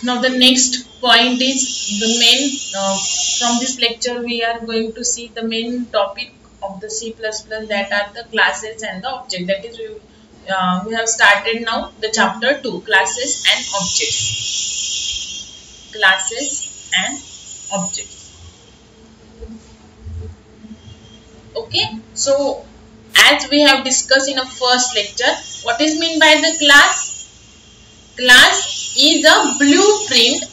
Now the next point is the main from this lecture we are going to see the main topic of the C++, that are the classes and the object. That is we have started now the chapter 2, classes and objects. Classes and objects. Okay, so as we have discussed in a first lecture, what is meant by the class? Class is a blueprint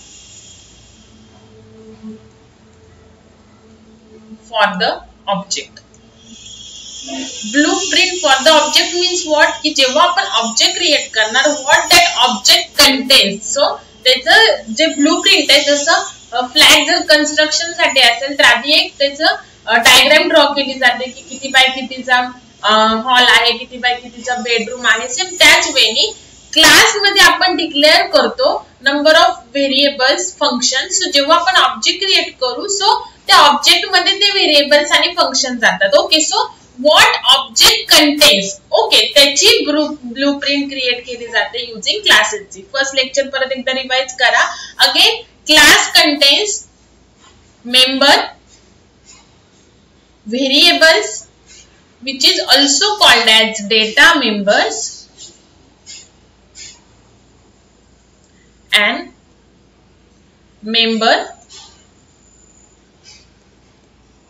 for the object. Blueprint for the object means what? कि जेव्हा आपण object create करणार, what that object contains. So त्याचं जे blueprint आहे, जसं flag जर construction साठी असेल तर आधी एक त्याचं डायग्राम ड्रॉ केली जाते की किती बाय कितीचा हॉल आहे, किती बाय कितीचा बेडरूम आहे. सेम त्याच वेळी क्लास मध्ये आपण डिक्लेअर करतो number of variables, functions. So जेव्हा आपण ऑब्जेक्ट क्रिएट करू, सो त्या ऑब्जेक्ट मध्ये ते व्हेरिएबल्स आणि फंक्शन जातात. Okay, so what object contains, okay, त्याची ब्लूप्रिंट क्रिएट केली जाते युजिंग क्लासेसची. फर्स्ट लेक्चर परत एकदा रिवाइज करा. Again, class contains member, variables which is also called as data members, and member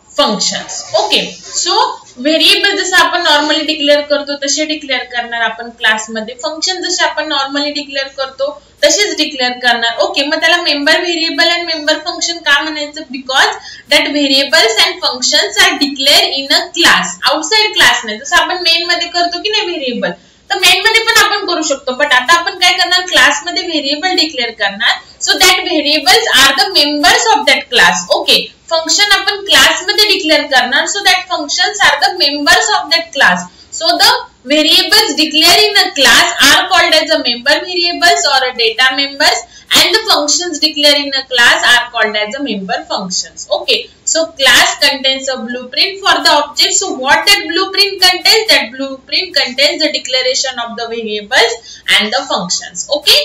functions. Okay, so variable जसं आपण normally declare करतो तसे डिक्लेअर करणार आपण क्लासमध्ये. फंक्शन जसे आपण नॉर्मली डिक्लेअर करतो तसेच डिक्लेअर करणार. ओके, मग त्याला member variable and member function का म्हणायचं? Because that variables and functions are declare in a class, outside class नाही. जसं आपण मेन मध्ये करतो की नाही व्हेरिएबल, तर मेन मध्ये पण आपण करू शकतो. बट आता आपण काय करणार? क्लास मध्ये व्हेरिएबल डिक्लेअर करणार. So that variables are the members of that class. Okay, function आपण क्लास मध्ये डिक्लेअर करणार. So that functions are the members of that class. So the variables declared in a class are called as a member variables or a data members, and the functions declared in a class are called as a member functions. Okay, so class contains a blueprint for the object. So what that blueprint contains? That blueprint contains the declaration of the variables and the functions. Okay,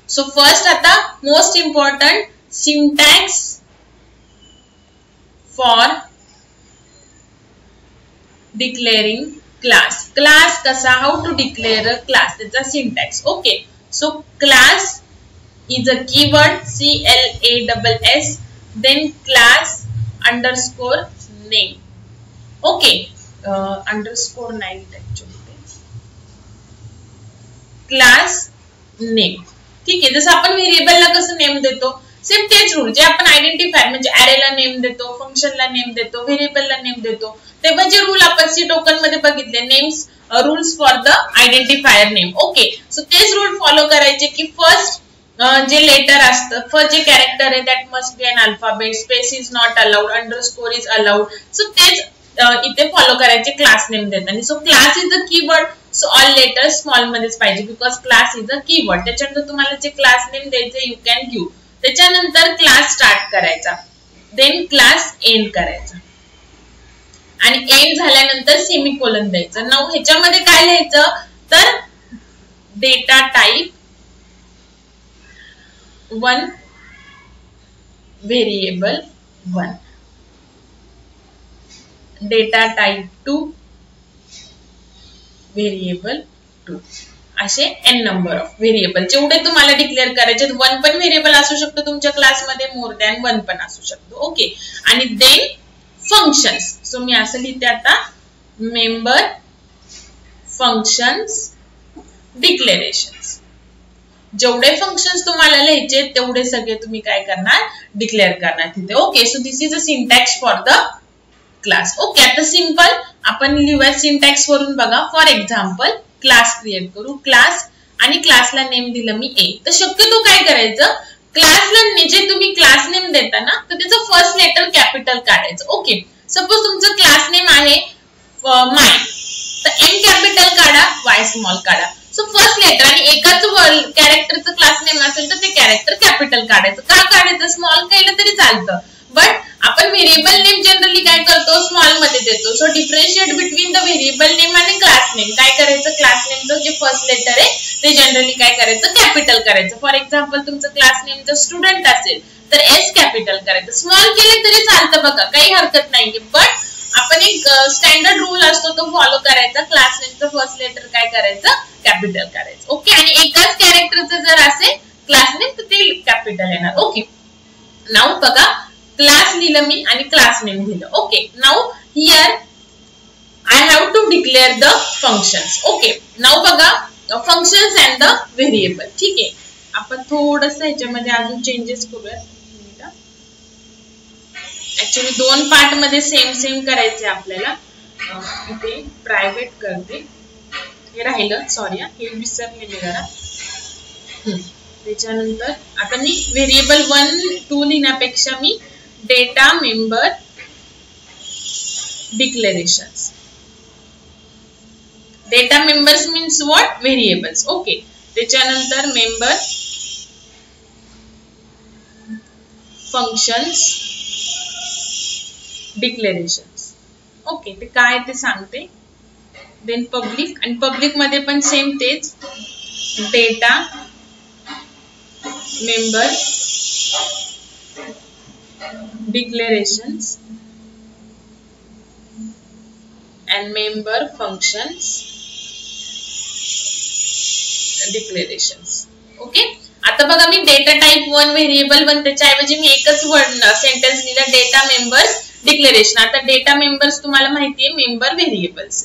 so first आता most important syntax for declaring class. Class कसा, how to declare a class, त्याचा syntax. Okay, so class is a keyword, CLASS, then class underscore name. Okay, underscore नाही actually, class name. ठीक आहे, जसं आपण व्हेरिएबलला कसं नेम देतो, सेम तेच रूल जे आपण आयडेंटिफायर म्हणजे अरेला नेम देतो, फंक्शनला नेम देतो, व्हेरिएबलला नेम देतो, तेव्हा जे रूल आपण सी टोकन मध्ये बघितले, names rules for the identifier name. Okay, so तेच रूल फॉलो करायचे की फर्स्ट जे लेटर असतं, फर्स्ट जे कॅरेक्टर आहे that must be an alphabet, space is not allowed, underscore is allowed. So तेच इथे फॉलो करायचे क्लास नेम देताना. So class is a keyword, so all letters small मध्येच पाहिजे because class is a keyword. त्याच्यानंतर तुम्हाला जे क्लास नेम द्यायचे यू कॅन गिव्ह. त्याच्यानंतर क्लास स्टार्ट करायचा, देन क्लास एंड करायचा, आणि एंड झाल्यानंतर सेमीकोलन द्यायचं. नाउ ह्याच्यामध्ये काय लिहायचं तर data type 1 variable 1, data type 2 variable 2, असे एन नंबर ऑफ व्हेरिएबल जेवढे तुम्हाला डिक्लेअर करायचे. 1 पण व्हेरिएबल असू शकतो तुमच्या क्लासमध्ये, मोर दॅन 1 पण असू शकतो. ओके, आणि देन फंक्शन्स. सो मी असं लिहिते आता मेंबर फंक्शन्स डिक्लेरेशन्स. जेवढे फंक्शन्स तुम्हाला लिहायचे तेवढे सगळे तुम्ही काय करणार? डिक्लेअर करणार तिथे. Okay, so this is a syntax for the class. Okay, आता सिंपल आपण लिहूया सिंटॅक्स वरून बघा. फॉर एक्झाम्पल क्लास क्रिएट करू, क्लास आणि क्लासला नेम दिलं मी ए. तर शक्यतो काय करायचं, क्लासला जे तुम्ही क्लास नेम देता ना तर त्याचं फर्स्ट लेटर कॅपिटल काढायचं. ओके, सपोज तुमचं क्लास नेम आहे माय, तर एम कॅपिटल काढा, वाय स्मॉल काढा. सो फर्स्ट लेटर आणि एकाच कॅरेक्टरचं क्लास नेम असेल तर ते कॅरेक्टर कॅपिटल काढायचं. का काढायचं? स्मॉल केलं तरी चालतं, बट आपण व्हेरिएबल नेम जनरली काय करतो, स्मॉल मध्ये देतो. So differentiate between the variable name आणि क्लास नेम. काय करायचं, क्लास नेमचं जे फर्स्ट लेटर आहे ते जनरली काय करायचं, कॅपिटल करायचं. फॉर एक्झाम्पल तुमचं क्लास नेम जर स्टुडंट असेल तर एस कॅपिटल करायचं. स्मॉल केले तरी चालतं बघा, काही हरकत नाहीये, पण आपण एक स्टँडर्ड रूल असतो तो फॉलो करायचा. क्लास नेमचं फर्स्ट लेटर काय करायचं, कॅपिटल करायचं. ओके, आणि एकाच कॅरेक्टरचं जर असेल क्लास नेम तर ते कॅपिटल येणार. ओके, नाव बघा क्लास लिहिलं मी आणि क्लास नेम लिहिलं. Okay, now here I have to declare the functions. Okay, नाव बघा functions and the variable. ठीक आहे, आपण थोडस ह्याच्यामध्ये अजून चेंजेस करूया. ऍक्च्युली दोन पार्ट मध्ये सेम करायचे आपल्याला. इथे प्रायव्हेट करते, हे राहिलं, सॉरी हे विसरले मी जरा. त्याच्यानंतर आता मी व्हेरिएबल 1, 2 लिहिण्यापेक्षा मी data member declarations. Data members means what, variables. Okay, त्याच्यानंतर मेंबर फंक्शन्स डिक्लेरेशन्स. ओके, ते काय ते सांगते. देन पब्लिक, आणि पब्लिक मध्ये पण सेम तेच, data member declarations and member functions declarations. Okay, आता बघा मी डेटा टाइप 1 व्हेरिएबल 1 त्याच्याऐवजी मी एकच वर्ड सेंटेन्स लिहिला, डेटा मेंबर्स डिक्लेरेशन. आता डेटा मेंबर्स तुम्हाला माहितीये मेंबर व्हेरिएबल्स,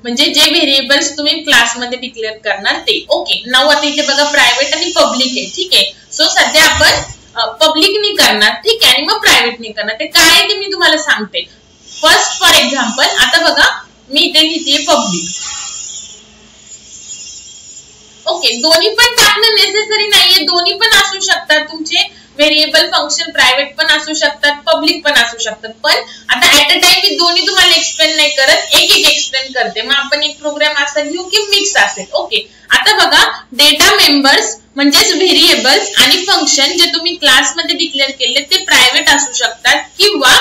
म्हणजे जे व्हेरिएबल्स तुम्ही क्लासमध्ये डिक्लेअर करणार ते. ओके, नाव आता इथे बघा प्रायव्हेट आणि पब्लिक आहे. ठीक आहे, सो सध्या आपण पब्लिकनी करणार, ठीक आहे, आणि मग प्रायव्हेटनी करणार. ते काय आहे ते मी तुम्हाला सांगते. फर्स्ट फॉर एक्झाम्पल आता बघा मी इथे लिहिते पब्लिक. ओके, दोन्ही पण टाकणं नेसेसरी नाहीये, दोन्ही पण असू शकतात तुमचे व्हेरिएबल फंक्शन, प्रायव्हेट पण असू शकतात, पब्लिक पण असू शकतात. पण आता ऍट अ टाइम मी दोन्ही तुम्हाला एक्सप्लेन नाही करत, एक एक्सप्लेन करते. मग आपण एक प्रोग्राम असा घेऊ की मिक्स असेल. ओके, आता बघा डेटा मेंबर्स म्हणजेच व्हेरिएबल्स आणि फंक्शन जे तुम्ही क्लासमध्ये डिक्लेअर केले ते प्रायव्हेट असू शकतात, किंवा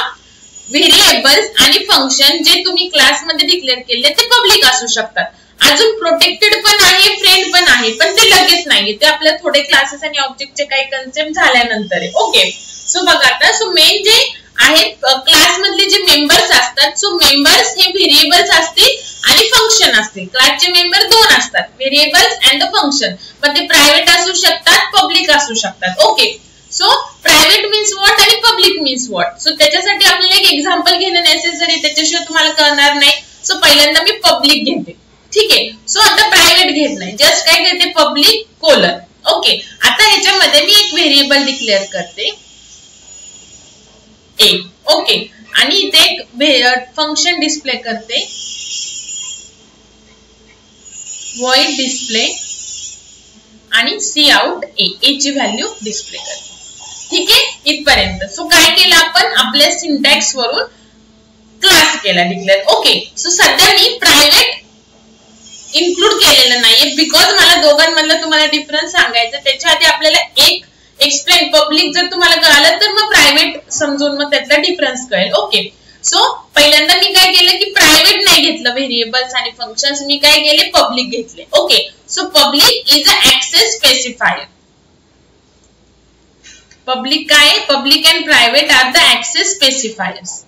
व्हेरिएबल्स आणि फंक्शन जे तुम्ही क्लासमध्ये डिक्लेअर केले ते पब्लिक असू शकतात. अजून प्रोटेक्टेड पण आहे, फ्रेंड पण आहे, पण ते लगेच नाहीये, ते आपल्या थोडे क्लासेस आणि ऑब्जेक्टचे काही कन्सेप्ट झाल्यानंतर आहे. ओके, सो बघा आता, सो मेन जे आहेत क्लास मधले जे मेंबर्स असतात, सो मेंबर्स हे व्हेरिएबल्स असतील आणि फंक्शन असतील. क्लासचे मेंबर दोन असतात, व्हेरिएबल्स अँड फंक्शन, पण ते प्रायव्हेट असू शकतात, पब्लिक असू शकतात. Okay, so private means what आणि पब्लिक मीन्स व्हॉट. सो त्याच्यासाठी आपल्याला एक एक्झाम्पल घेणं नेसेसरी, त्याच्याशिवाय तुम्हाला कळणार नाही. सो पहिल्यांदा मी पब्लिक घेते. ठीक आहे, सो आता प्रायव्हेट घेत नाही, जस्ट काय घेते पब्लिक कोलन. ओके, आता ह्याच्यामध्ये मी एक व्हेरिएबल डिक्लेअर करते ए. ओके, आणि इथे एक फंक्शन डिस्प्ले करते, void डिस्प्ले, आणि सी आउट ए ची व्हॅल्यू डिस्प्ले करते. ठीक आहे, इथपर्यंत. सो काय केलं आपण, आपल्या सिंटॅक्स वरून क्लास केला डिक्लेअर. ओके, सो सध्या मी प्रायव्हेट इन्क्लूड केलेलं नाहीये, बिकॉज मला दोघांमधला तुम्हाला डिफरन्स सांगायचं. त्याच्या आधी आपल्याला एक एक्सप्लेन, पब्लिक जर तुम्हाला कळालं तर मग प्रायव्हेट समजून मग त्यातला डिफरन्स कळेल. ओके, सो पहिल्यांदा मी काय केलं की प्रायव्हेट नाही घेतलं व्हेरिएबल्स आणि फंक्शन्स, मी काय केले पब्लिक घेतले. Okay, so public is a access specifier. Public काय, public and private are the access specifiers.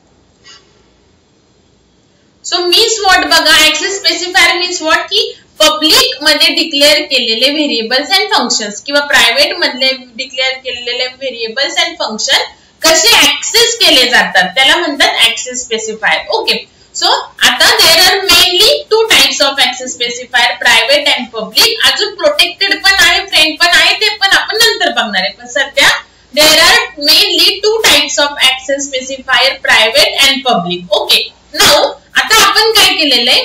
So means what बघा, ऍक्सेस स्पेसिफायर मीन्स व्हॉट की पब्लिक मध्ये डिक्लेअर केलेले व्हेरिएबल्स अँड फंक्शन्स किंवा प्रायव्हेट मध्ये डिक्लेअर केलेले व्हेरिएबल्स अँड फंक्शन कसे access केले जातात त्याला म्हणतात ऍक्सेस स्पेसिफायर. ओके, सो आता there are mainly two types of access specifier, private and public. अजून प्रोटेक्टेड पण आहे, फ्रेंड पण आहे, ते पण आपण नंतर बघणार आहे. पण सध्या there are mainly two types of access specifier, private and public. Okay, now आता आपण काय केलेलं आहे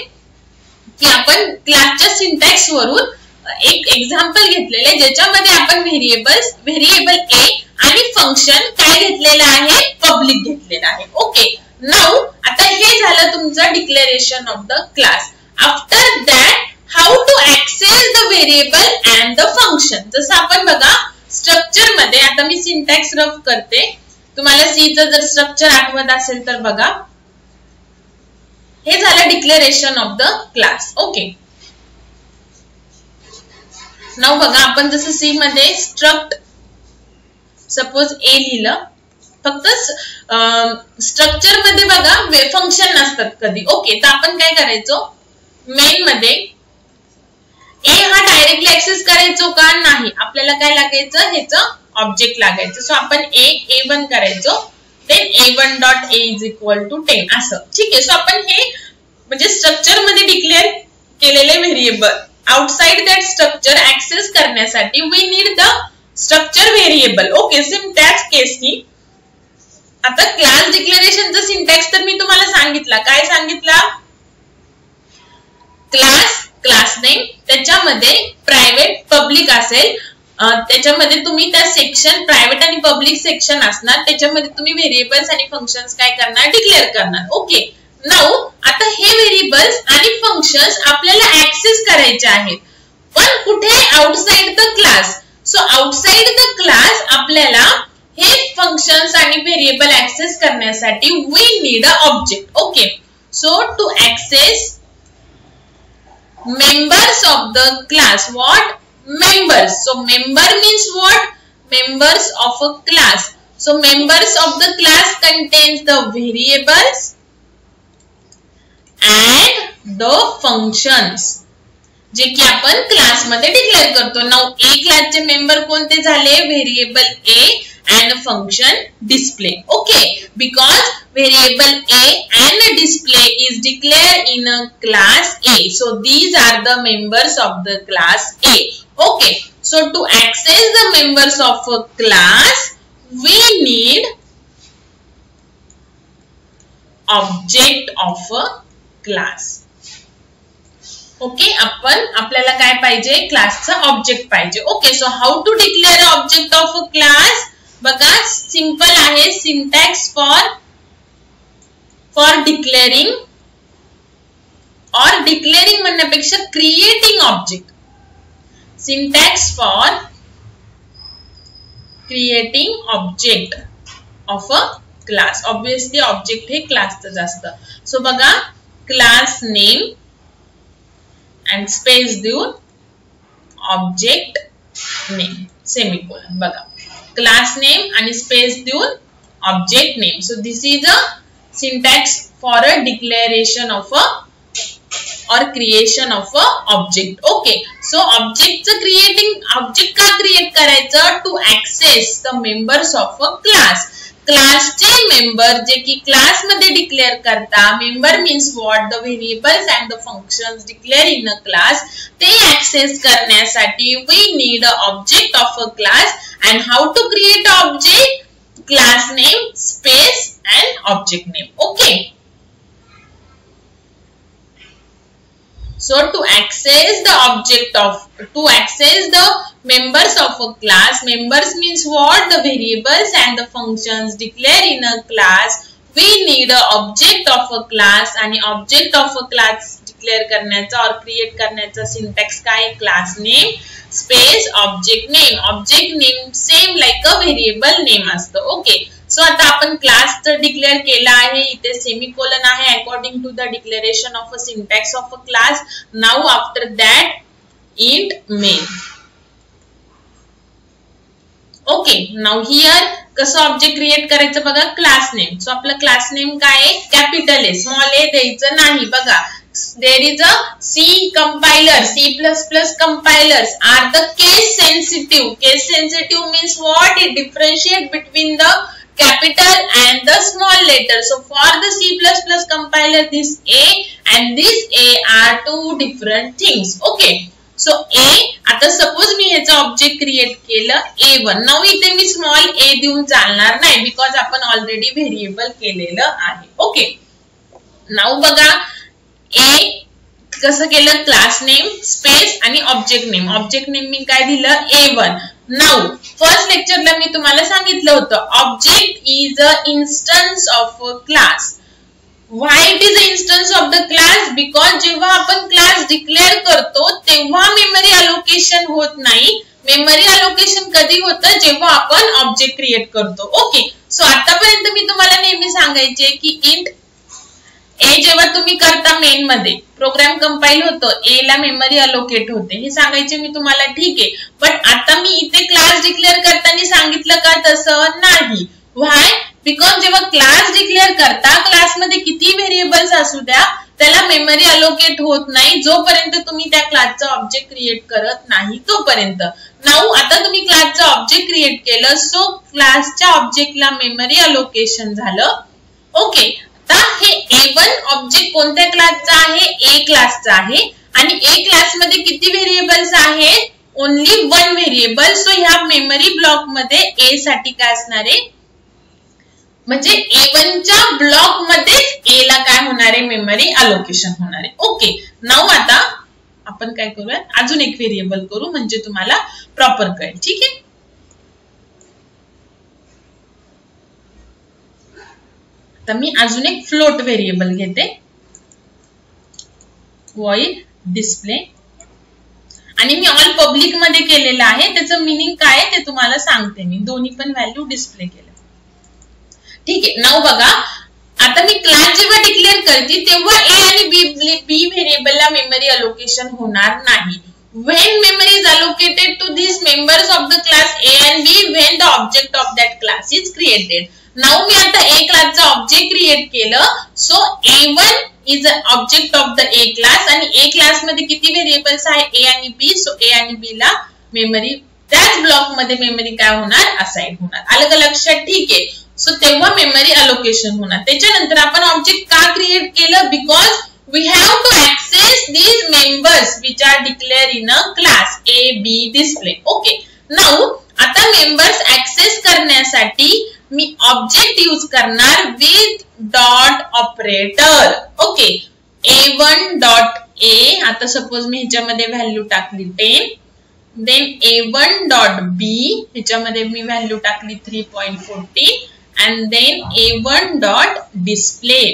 की आपण क्लासच्या सिंटॅक्स वरून एक एक्झाम्पल घेतलेलं आहे, ज्याच्यामध्ये आपण व्हेरिएबल ए आणि फंक्शन काय घेतलेलं आहे, पब्लिक घेतलेलं आहे. ओके, नाउ आता हे झालं तुमचं declaration of the class. After that how to access the variable and the function. जसं आपण बघा स्ट्रक्चर मध्ये, आता मी सिंटॅक्स रफ करते, तुम्हाला सीचं जर स्ट्रक्चर आठवत असेल तर बघा, हे झालं declaration of the class. Okay, now बघा, आपण जसं सी मध्ये स्ट्रक्ट सपोज ए लिहिलं, फक्त स्ट्रक्चर मध्ये बघा फंक्शन नसतात कधी. ओके, तर आपण काय करायचो, मेन मध्ये ए हा डायरेक्टली ऍक्सेस करायचो का, नाही, आपल्याला काय लागायचं, ह्याचं ऑब्जेक्ट लागायचं. सो आपण A1 करायचो, then A1 dot A is equal to 10 असं. ठीक आहे, सो आपण हे म्हणजे स्ट्रक्चर मध्ये डिक्लेअर केलेले variable outside that structure access करण्यासाठी we need the structure variable. Okay, same त्याच केसनी आता क्लास डिक्लेरेशनचा सिंटॅक्स तर मी तुम्हाला सांगितला. काय सांगितला, क्लास नेम, त्याच्यामध्ये प्रायव्हेट पब्लिक असेल, त्याच्यामध्ये तुम्ही त्या सेक्शन प्रायव्हेट आणि पब्लिक सेक्शन असणार, त्याच्यामध्ये तुम्ही व्हेरिएबल्स आणि फंक्शन्स काय करणार, डिक्लेअर करणार. ओके, नाउ आता हे व्हेरिएबल्स आणि फंक्शन्स आपल्याला ऍक्सेस करायचे आहेत, पण कुठे, outside the class. So outside the class आपल्याला हे फंक्शन्स आणि व्हेरिएबल ऍक्सेस करण्यासाठी we need a object. Okay, so to access members of the class, what, members. So member means what, members of a class. So members of the class contains the variables and the functions जे की आपण class मध्ये declare करतो. Now ए क्लासचे member कोणते झाले, variable A and function display. Okay, because variable a and display is declared in a class A, so these are the members of the class A. Okay, so to access the members of a class we need object of a class. Okay, आपल्याला काय पाहिजे, क्लासचा object पाहिजे. Okay, so how to declare object of a class, बघा simple आहे. Syntax for declaring और declaring म्हणण्यापेक्षा creating object. Syntax for creating object of a class. Obviously object हे क्लासचं असतं. सो बघा, क्लास नेम and space देऊन ऑब्जेक्ट नेम सेमीकोलन. बघा, क्लास नेम आणि स्पेस देऊन object name. So this is a syntax for a declaration of अ और creation of a object. Okay, so ऑब्जेक्टचं क्रिएटिंग, ऑब्जेक्ट का क्रिएट करायचं, to access the members of a class. क्लासचे member जे की class मध्ये डिक्लेअर करता, member means what, the variables and the functions declare in a class, ते access करण्यासाठी we need a object of a class. And how to create object, class name, space and object name. Okay, so to access the members of a class, members means what, the variables and the functions declared in a class, we need a object of a class. आणि object of a class declare करण्याचा और create करण्याचा syntax काय, class name space object name. object name same like a variable name असतं. Okay, so आता आपण class declare केला आहे, इथे सेमीकोलन आहे according to the declaration of a syntax of a class. Now after that int main. Okay, now here कसं object create करायचं बघा, क्लास नेम. सो आपलं क्लास नेम काय आहे, कॅपिटल ए, स्मॉल ए द्यायचं नाही. बघा, there is a C compiler, C++ compilers are the case sensitive. Case sensitive means what, it differentiate between the capital and the small letter. So for the C++ compiler, this A and this A are two different things. Okay, so A, आता suppose मी ह्याचा object create केलं A1. Now इथे मी small a देऊन चालणार नाही, because आपण already variable केलेलं आहे. ओके, नाउ बघा, A कसं केलं, क्लास नेम स्पेस आणि ऑब्जेक्ट नेम. ऑब्जेक्ट नेम मी काय दिलं, A1. नाउ फर्स्ट लेक्चरला मी तुम्हाला सांगितलं होतं, object is a instance of a class. Why it is a instance of the class, because जेव्हा आपण क्लास डिक्लेअर करतो तेव्हा मेमरी अलोकेट अलोकेशन होत नाही. मेमरी अलोकेशन कधी होतं, जेव्हा आपण ऑब्जेक्ट क्रिएट करतो. ओके, सो आतापर्यंत मी तुम्हाला नेहमी सांगायचे की इंट ए जेव्हा तुम्ही करता मेन मध्ये प्रोग्राम कंपाइल होतो, ए ला मेमरी अलोकेट होते, हे सांगायचे मी तुम्हाला. ठीक आहे, बट आता मी इथे क्लास डिक्लेअर करताना सांगितलं का तसं नाही. व्हाय? बिकॉज जेव्हा क्लास डिक्लेअर करता, क्लासमध्ये किती व्हेरिएबल्स असू द्या, त्याला मेमरी अलोकेट होत नाही जोपर्यंत तुम्ही त्या क्लासचा ऑब्जेक्ट क्रिएट करत नाही तोपर्यंत. नाऊ आता तुम्ही क्लासचा ऑब्जेक्ट क्रिएट केलं, सो क्लासच्या ऑब्जेक्टला मेमरी अलोकेशन झालं. ओके, आता हे A1 ऑब्जेक्ट कोणत्या क्लासचा आहे? ए क्लासचा आहे. आणि ए क्लासमध्ये किती व्हेरिएबल्स आहेत? Only 1 variable. सो ह्या मेमरी ब्लॉक मध्ये ए साठी काय असणार आहे, म्हणजे A1च्या ब्लॉक मध्येच ए ला काय होणार आहे, मेमरी अलोकेशन होणार आहे. ओके, नाऊ आता आपण काय करूया, अजून एक व्हेरिएबल करू म्हणजे तुम्हाला प्रॉपर कळेल. ठीक आहे, तर मी अजून एक फ्लोट व्हेरिएबल घेते, व्हॉइड डिस्प्ले, आणि मी ऑल पब्लिक मध्ये केलेलं आहे. त्याचं मिनिंग काय आहे ते तुम्हाला सांगते मी. दोन्ही पण व्हॅल्यू डिस्प्ले केलं. ठीक आहे, नाव बघा, आता मी क्लास जेव्हा डिक्लेअर करते तेव्हा ए आणि बी व्हेरिएबलला मेमरी अलोकेशन होणार नाही. When memory is allocated to these members of the class A and B when the object of that class is created. Now मी आता A क्लासचा ऑब्जेक्ट क्रिएट केलं, so A1 is an object of the A class आणि A class मध्ये किती variables आहे, A आणि B. So A आणि B ला मेमरी त्याच ब्लॉक मध्ये मेमरी काय होणार, असाइन होणार. आलं का लक्षात? ठीक आहे, सो तेव्हा मेमरी अलोकेशन होणार. त्याच्यानंतर आपण ऑब्जेक्ट का क्रिएट केलं, because we have to access these members which are declared in a class A, B display. Okay, now आता मेंबर्स ऍक्सेस करण्यासाठी मी ऑब्जेक्ट यूज करणार with dot operator. Okay, A1 dot A, आता suppose मी ह्याच्यामध्ये value टाकली 10, then A1 dot B, ह्याच्यामध्ये मी value टाकली 3.40, and then A1 dot display.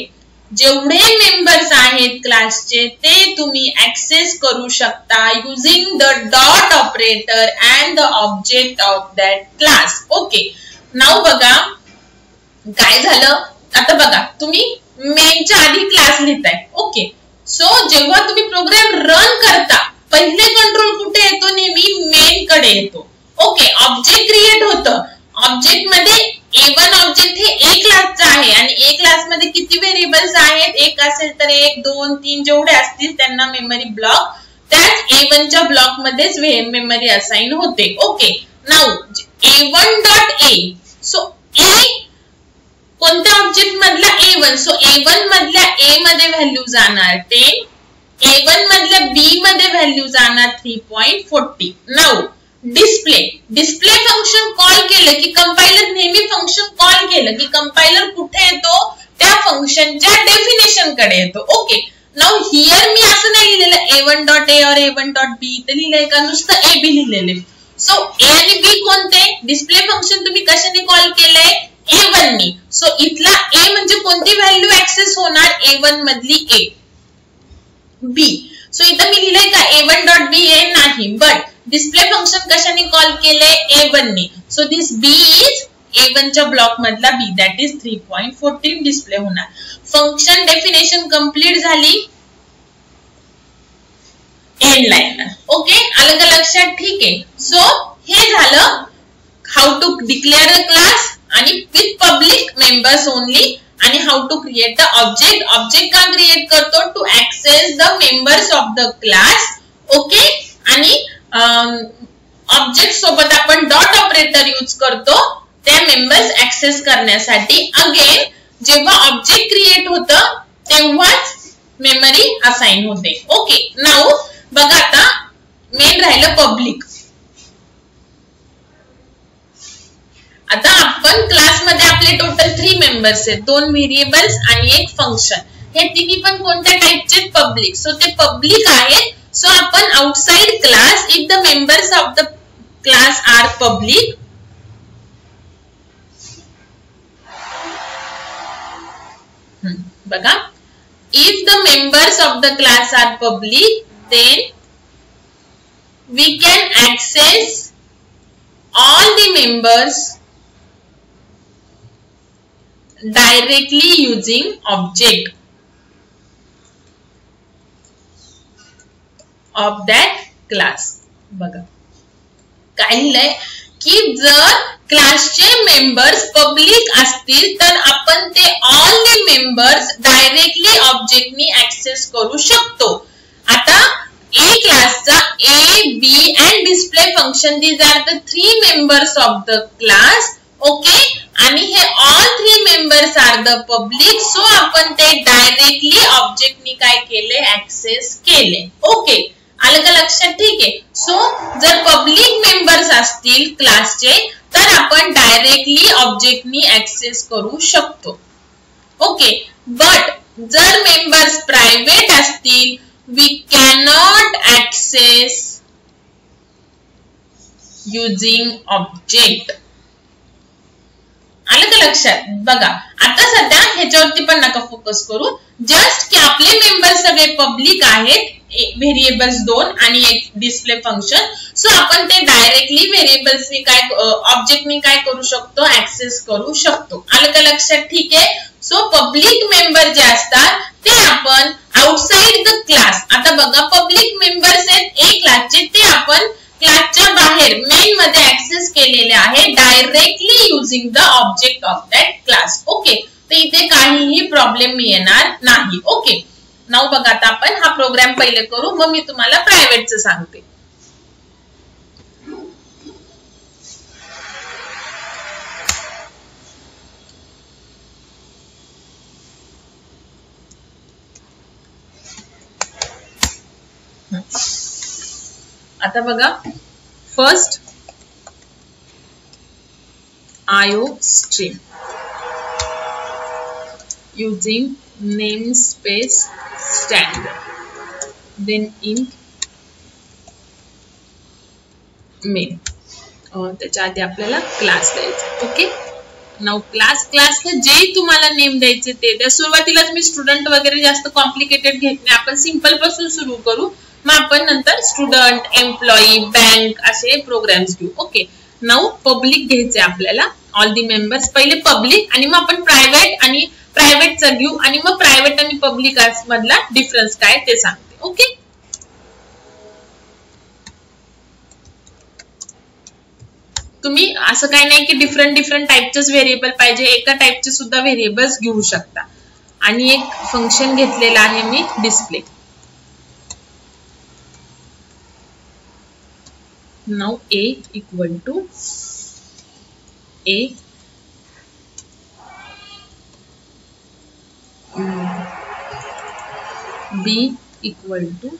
जेवढे members आहेत क्लासचे ते तुम्ही ऍक्सेस करू शकता using the dot operator and the object of that class. Okay, now बघा काय झालं. आता बघा, तुम्ही मेनच्या आधी क्लास लिहिताय. ओके, सो जेव्हा तुम्ही प्रोग्राम रन करता पहिले कंट्रोल कुठे येतो, नेहमी मेन कडे येतो. ओके, ऑब्जेक्ट क्रिएट होतं, ऑब्जेक्ट मध्ये A1 ऑब्जेक्ट हे A क्लासचा आहे आणि A क्लास मध्ये किती व्हेरिएबल्स आहेत, एक असेल तर 1, 2, 3 जेवढे असतील त्यांना मेमरी ब्लॉक त्याच A1 च्या ब्लॉक मध्येच मेमरी असाइन होते. Okay, now A1 dot A, so A कोणत्या ऑब्जेक्ट मधला, A1. सो A1 मधल्या A मध्ये व्हॅल्यू जाणार 10, A1 मधल्या B मध्ये व्हॅल्यू जाणार 3.40. नाउ डिस्प्ले फंक्शन कॉल केलं की कंपाइलर नेहमी फंक्शन कॉल केलं की कंपाइलर कुठे येतो, त्या फंक्शनच्या डेफिनेशन कडे येतो. ओके, नाउ हियर मी असं नाही लिहिलेलं A1 डॉट A और A1 डॉट B, तर लिहिलंय का नुसतं A B लिहिलेले. सो A आणि B कोणते, डिस्प्ले फंक्शन तुम्ही कशाने कॉल केलंय, A1 नी. सो इथला A म्हणजे कोणती व्हॅल्यू ऍक्सेस होणार, A1 मधली A. B, सो इथं मी लिहिलंय का A1 डॉट B A नाही, बट डिस्प्ले फंक्शन कशाने कॉल केलंय, A1 नी. So this B is A1 च्या ब्लॉक मधला B, दॅट इज 3.14 डिस्प्ले होणार. फंक्शन डेफिनेशन कंप्लीट झाली एंड लाईन. ओके, आलं का लक्षात? ठीक आहे, सो हे झालं how to declare a class आणि विथ पब्लिक मेंबर्स ओनली, आणि how to create the object. Object का क्रिएट करतो, to access the members of the class. Okay, आणि ऑब्जेक्ट सोबत आपण डॉट ऑपरेटर यूज करतो त्या मेंबर्स ऍक्सेस करण्यासाठी. अगेन जेव्हा ऑब्जेक्ट क्रिएट होतं तेव्हाच मेमरी असाइन होते. ओके, नाउ बघा, आता मेन राहिलं पब्लिक. आता आपण क्लासमध्ये आपले टोटल 3 मेंबर्स आहेत, 2 व्हेरिएबल्स आणि एक फंक्शन. हे तिन्ही पण कोणत्या टाइपचे, पब्लिक. सो ते पब्लिक आहेत. सो आपण outside class, if the members of the class are public, बघा, if the members of the class are public, then we can access all the members directly using object of that class. बघा काय लिहिलंय की जर क्लासचे members public असतील तर आपण ते ऑल द मेंबर्स डायरेक्टली ऑब्जेक्टनी ऍक्सेस करू शकतो. आता A क्लासचा A, B and display function, these are the three members of the class. Okay, आणि हे all three members are the public, so आपण ते डायरेक्टली ऑब्जेक्टनी काय केले ऍक्सेस केले. ओके, आलं का लक्षात? ठीक आहे. सो जर पब्लिक मेंबर्स असतील क्लासचे तर आपण डायरेक्टली ऑब्जेक्टनी ऍक्सेस करू शकतो. ओके, बट जर मेंबर्स प्रायव्हेट असतील we cannot access using object. आलं का लक्षात? बघा आता सध्या ह्याच्यावरती पण नका फोकस करू, जस्ट की आपले मेंबर सगळे पब्लिक आहेत, व्हेरिएबल्स 2 आणि एक डिस्प्ले फंक्शन. सो आपण ते डायरेक्टली व्हेरिएबल्सनी काय ऑब्जेक्टनी काय करू शकतो ऍक्सेस करू शकतो. आलं का लक्षात? ठीक आहे. सो पब्लिक मेंबर जे असतात ते आपण आउटसाइड द क्लास, आता बघा पब्लिक मेंबर्स आहेत ए क्लासचे, ते आपण क्लासच्या बाहेर मेन मध्ये ऍक्सेस केलेले आहे directly using the object of that class. Okay, तर इथे काहीही प्रॉब्लेम येणार नाही. ओके, नाव बघा आता आपण हा प्रोग्राम पहिले करू, मग मी तुम्हाला प्रायव्हेटचं सांगते. आता बघा first IO stream using namespace standard, then int main. त्याच्या आधी आपल्याला क्लास द्यायचा. ओके, नाउ क्लासला जे तुम्हाला नेम द्यायचे ते त्या सुरुवातीलाच मी स्टुडंट वगैरे जास्त कॉम्प्लिकेटेड घेत नाही, आपण सिंपल पासून सुरू करू, मग आपण नंतर स्टुडंट, एम्प्लॉई, बँक असे प्रोग्राम्स घेऊ. ओके, नाउ पब्लिक घ्यायचे आपल्याला, ऑल दी मेंबर्स पहिले पब्लिक आणि मग आपण प्रायव्हेट आणि प्रायव्हेटचा घेऊ आणि मग प्रायव्हेट आणि पब्लिक मधला डिफरन्स काय ते सांगते. ओके, तुम्ही असं काही नाही की डिफरंट टाइपचेच व्हेरिएबल पाहिजे, एका टाइपचे सुद्धा व्हेरिएबल्स घेऊ शकता. आणि एक फंक्शन घेतलेला आहे मी display. Now A equal to A B equal to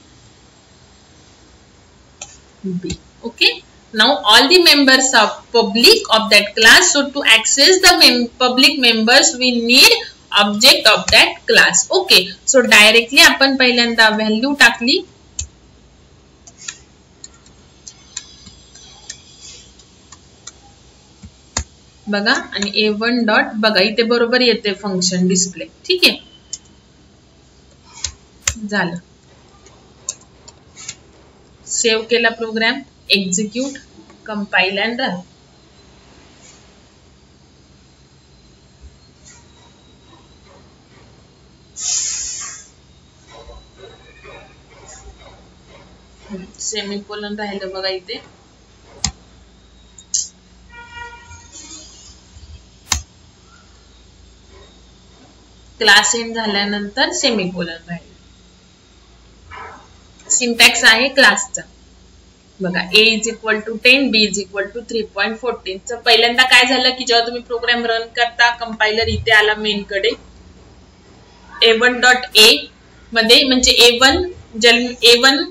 B. Okay, now all the members are public of that class, so to access the public members we need object of that class. Okay, so directly आपण पहिल्यांदा value टाकली, बघा, आणि A1 dot बघा इथे बरोबर येते function display. ठीक आहे, झालं. सेव्ह केला program, execute, compile and run. Semicolon राहिलं बघा इथे. क्लास एंड झाल्यानंतर सेमीकोलन राहील. सिंटॅक्स आहे क्लासचा बघा, A is equal to 10, B is equal to 3.14. तर पहिल्यांदा काय झालं की जेव्हा तुम्ही प्रोग्राम रन करता, कंपायलर इथे आला मेन कडे, A1.a मध्ये म्हणजे A1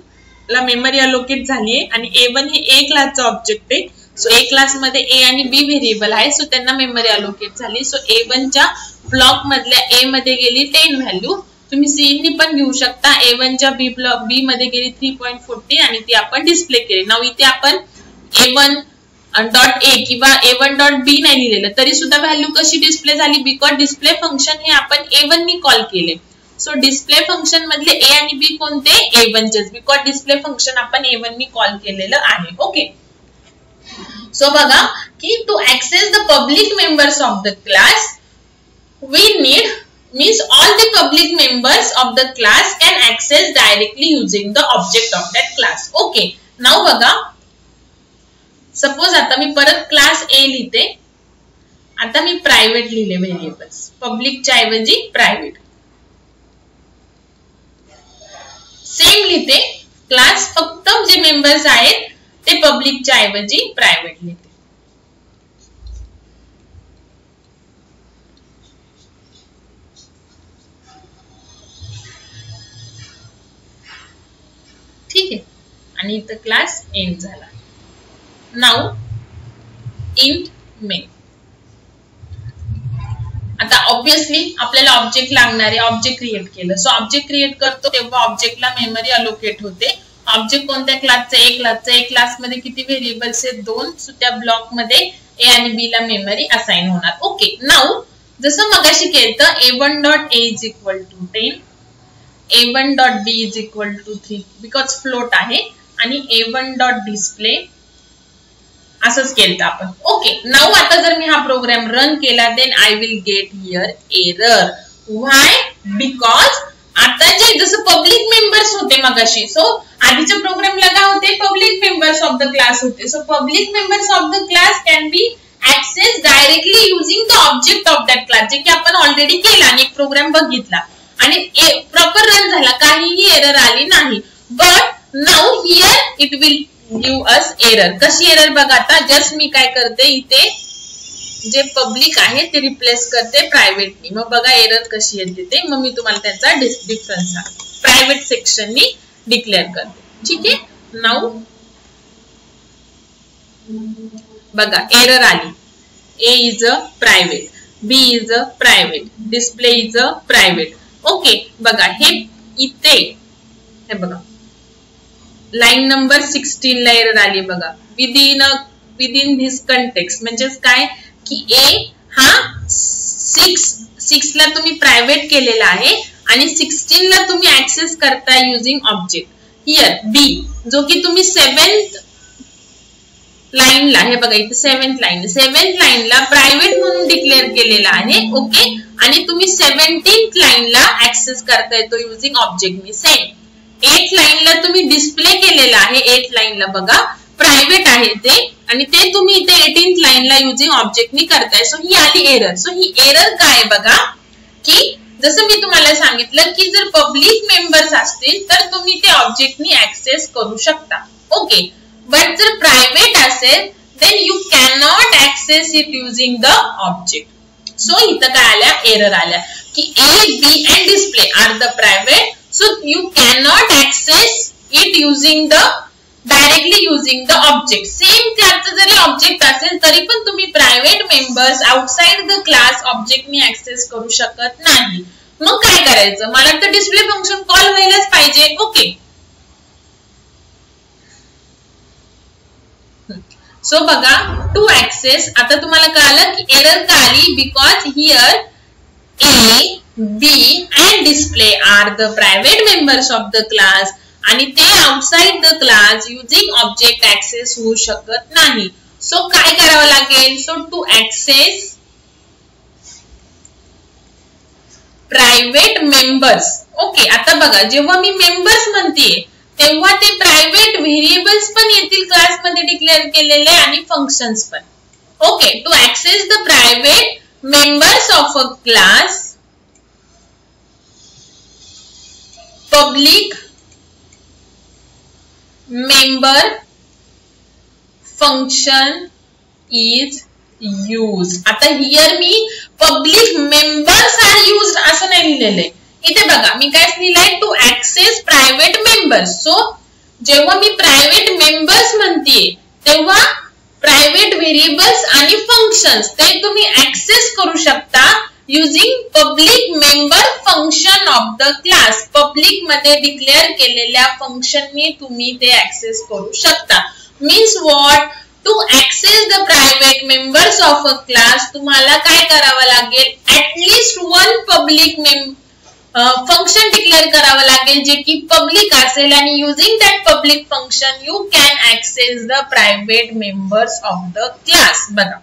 ला मेमरी अलोकेट झाली आहे आणि A1 हे A क्लासचा ऑब्जेक्ट आहे. सो A क्लास मध्ये A आणि B व्हेरिएबल आहे, सो त्यांना मेमरी अलोकेट झाली. सो A1 च्या ब्लॉक मधल्या A मध्ये गेली 10 व्हॅल्यू, तुम्ही सीईनी पण घेऊ शकता. A1 च्या B मध्ये गेली 3.40 आणि ती आपण डिस्प्ले केली. नाव इथे आपण A1.a किंवा A1.b नाही लिहिलेलं तरी सुद्धा व्हॅल्यू कशी डिस्प्ले झाली, बिकॉज डिस्प्ले फंक्शन हे आपण A1 नी कॉल केले. सो डिस्प्ले फंक्शन मधले ए आणि बी कोणते, A1 चेच, बिकॉज डिस्प्ले फंक्शन आपण A1 नी कॉल केलेलं आहे. ओके, सो बघा की to access the public members of the class we need means all the public members of the class can access directly using the object of that class. Okay, now बघा suppose आता मी परत class A लिहिते, आता मी private लिहिले variables, पब्लिकच्या ऐवजी private. Same लिहिते, class फक्त जे मेंबर्स आहेत ते पब्लिकच्या ऐवजी प्रायव्हेट लिहिते. ठीक आहे, आणि इथं क्लास एंड झाला. Now int main. आता ऑब्विसली आपल्याला ऑब्जेक्ट लागणार आहे, ऑब्जेक्ट क्रिएट केलं. सो ऑब्जेक्ट क्रिएट करतो तेव्हा ऑब्जेक्टला मेमरी अलोकेट होते. ऑब्जेक्ट कोणत्या क्लासचा, ए क्लासचा. ए क्लासमध्ये किती व्हेरिएबल्स आहेत, 2. सो त्या ब्लॉक मध्ये ए आणि बी ला मेमरी असाइन होणार. ओके, नाउ जसं मगाशी केलं a1 dot a is equal to 10, a1 dot b is equal to 3 because float आहे, आणि a1 डॉट डिस्प्ले असंच केलं आपण. ओके, नाउ आता जर मी हा प्रोग्राम रन केला then I will get here error. Why, because आता जे जसं पब्लिक मेंबर्स होते मगाशी, सो आधीच्या प्रोग्रामला काय होते, public members of the class होते. So public members of the class can be access directly using the object of that class, जे की आपण ऑलरेडी केला आणि एक प्रोग्राम बघितला आणि प्रॉपर रन झाला, काहीही एरर आली नाही. But now here it will give us error. कशी एरर बघा, आता जस्ट मी काय करते, इथे जे पब्लिक आहे ते रिप्लेस करते प्रायव्हेटनी. मग बघा एरर कशी येते ते, मग मी तुम्हाला त्याचा डिफरन्स प्रायव्हेट सेक्शननी डिक्लेअर करते. ठीक आहे, नाउ बघा एरर आली, a is a private, b is a private, display is a private. Okay, बघा हे इथे, हे बघा लाईन नंबर 16 ला एरर आली बघा. विदिन धिस कंटेक्स्ट म्हणजेच काय की ए हा 6 ला तुम्ही प्रायव्हेट केलेला आहे आणि 16 ला तुम्ही ऍक्सेस करता युजिंग ऑब्जेक्ट. हियर बी जो की तुम्ही 7th लाईनला, हे बघा इथे 7th लाईनला प्रायव्हेट म्हणून डिक्लेअर केलेला आहे. ओके, आणि तुम्ही 17th लाईनला ऍक्सेस करता येतो युजिंग ऑब्जेक्टनी. सेम 8th लाईनला तुम्ही डिस्प्ले केलेला आहे, 8th लाईनला बघा प्रायव्हेट आहे ते, आणि ते तुम्ही इथे 18th लाईनला युजिंग ऑब्जेक्टनी करताय. सो ही आली एरर. सो ही एरर काय बघा की जसं मी तुम्हाला सांगितलं की जर पब्लिक मेंबर्स असतील तर तुम्ही ते ऑब्जेक्टनी ऍक्सेस करू शकता. ओके, बट जर प्रायव्हेट असेल then you cannot access it using the object. So इथं काय आल्या, एरर आल्या की A B and display are the private, so you cannot access it using the directly using the object. Same त्याचं जरी object असेल तरी पण तुम्ही private members outside the class ऑब्जेक्टनी ऍक्सेस करू शकत नाही. मग काय करायचं, मला तर डिस्प्ले फंक्शन कॉल व्हायलाच पाहिजे. ओके, सो बघा टू ऍक्सेस, आता तुम्हाला कळालं की एरर का आली, because here A B and display are the private members of the class आणि ते outside the class using object access होऊ शकत नाही. सो काय करावं लागेल, so to access private members. ओके, आता बघा जेव्हा मी मेंबर्स म्हणते तेव्हा ते प्रायव्हेट व्हेरिएबल्स पण येतील क्लासमध्ये डिक्लेअर केलेले आणि फंक्शन्स पण. Okay, to access the private members of a class public member function is used. आता हियर मी पब्लिक मेंबर्स आर युज्ड असं नाही लिहिलेलं आहे. इथे बघा मी काय लिहिलंय, to access private members. So जेव्हा मी प्रायव्हेट मेंबर्स म्हणते तेव्हा प्रायव्हेट व्हेरिएबल्स आणि फंक्शन्स ते तुम्ही ऍक्सेस करू शकता using public member function of the class. Public मध्ये डिक्लेअर केलेल्या फंक्शननी तुम्ही ते ऍक्सेस करू शकता. Means what, to access the private members of a class तुम्हाला काय करावं लागेल, at least one public function declare करावं लागेल जे की पब्लिक असेल आणि using that public function you can access the private members of the class. बघा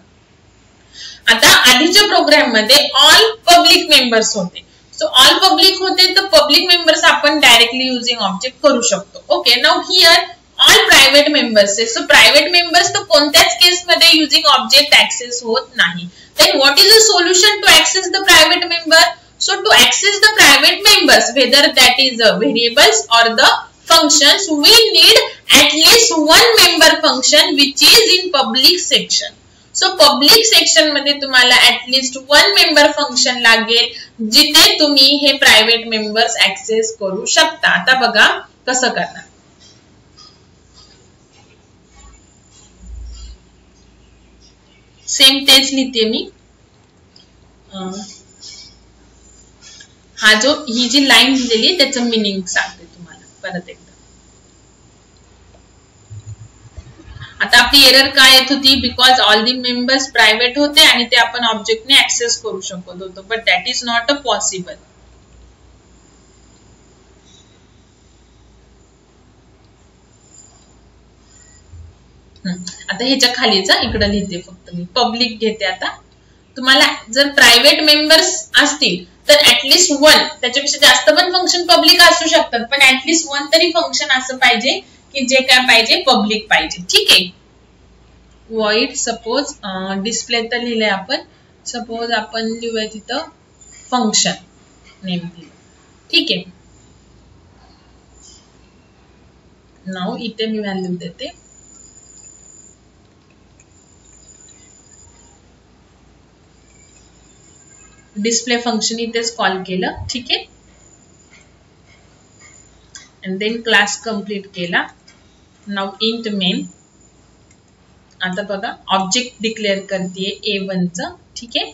आता आधीच्या प्रोग्राम मध्ये ऑल पब्लिक मेंबर्स होते. सो ऑल पब्लिक होते तर पब्लिक मेंबर्स आपण डायरेक्टली युजिंग ऑब्जेक्ट करू शकतो. Okay, now here all private members आहे. सो प्रायव्हेट मेंबर्स तर कोणत्याच केसमध्ये युजिंग ऑब्जेक्ट ऍक्सेस होत नाही. Then what is the solution to access the private member? So to access the private members, whether that is the variables or the functions, we need at least one member function which is in public section. So public section मध्ये तुम्हाला at least one member function लागेल जिथे तुम्ही हे private members access करू शकता. आता बघा कसं करणार. सेम तेच लिहिते मी. हा जो ही जी लाईन दिलेली त्याचं मीनिंग सांगते तुम्हाला परत एकदा. आता आपली एरर काय येत होती? Because all the members private होते आणि ते आपण ऑब्जेक्टने ऍक्सेस करू शकत होतो, but that is not a possible. आता ह्याच्या खालीचा इकडे लिहिते फक्त मी. पब्लिक घेते. आता तुम्हाला जर प्रायव्हेट मेंबर्स असतील तर ऍटलिस्ट वन, त्याच्यापेक्षा जास्त पण फंक्शन पब्लिक असू शकतात, पण ऍटलिस्ट वन तरी फंक्शन असं पाहिजे की जे काय पाहिजे पब्लिक पाहिजे. ठीक आहे. वॉइड सपोज डिस्प्ले तर लिहिलंय आपण. सपोज आपण लिहूया तिथं फंक्शन नेम दिलं. ठीक आहे. नाव इथे मी व्हॅल्यू देते. डिस्प्ले फंक्शन इथेच कॉल केलं. ठीक आहे. and then class complete केला. now int main. आता बघा ऑब्जेक्ट डिक्लेअर करते a1 चं. ठीक आहे.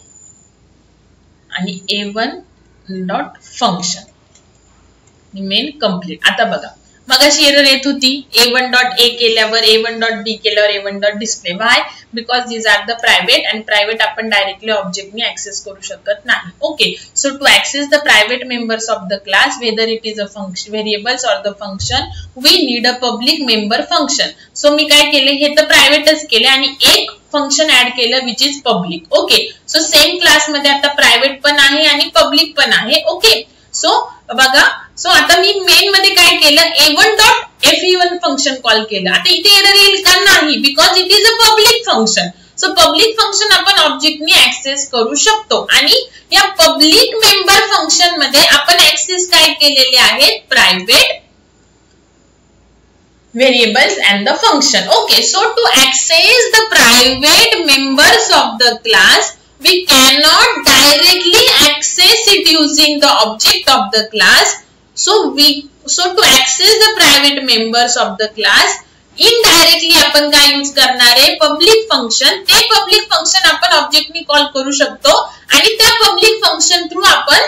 आणि a1 dot function main complete. आता बघा मगाशी एरर येत होती a1 डॉट a केल्यावर a1 डॉट b केल्यावर a1 dot display. Why? Because these are the private and private आपण डायरेक्टली ऑब्जेक्टने ऍक्सेस करू शकत नाही. Okay, so to access the private members of the class whether it is a function variables or the function we need a public member function. So मी काय केले? हे तर प्रायव्हेटच केले आणि एक फंक्शन ऍड केलं which is public. Okay, so same क्लासमध्ये आता प्रायव्हेट पण आहे आणि पब्लिक पण आहे. ओके, सो बघा. सो आता मी मेन मध्ये काय केलं? a1 dot fe1 function call केलं. आता इथे एरर येईल का? नाही, because it is a public function. So public function आपण ऑब्जेक्टने ऍक्सेस करू शकतो आणि या पब्लिक मेंबर फंक्शन मध्ये आपण ऍक्सेस काय केलेले आहेत? Private variables and the function. Okay, so to access the private members of the class, we cannot directly access it using the object of the class. So to access the private members of the class, indirectly आपण काय use करणार आहे? Public function. ते public function आपण ऑब्जेक्टनी call करू शकतो आणि त्या पब्लिक फंक्शन थ्रू आपण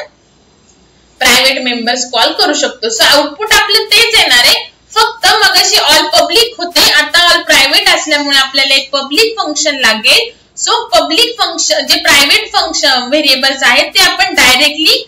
प्रायव्हेट मेंबर्स कॉल करू शकतो. सो आउटपुट आपलं तेच येणार आहे, फक्त मगाशी ऑल पब्लिक होते, आता ऑल प्रायव्हेट असल्यामुळे आपल्याला एक पब्लिक फंक्शन लागेल. सो पब्लिक फंक्शन जे प्रायव्हेट फंक्शन व्हेरिएबल्स आहेत ते आपण डायरेक्टली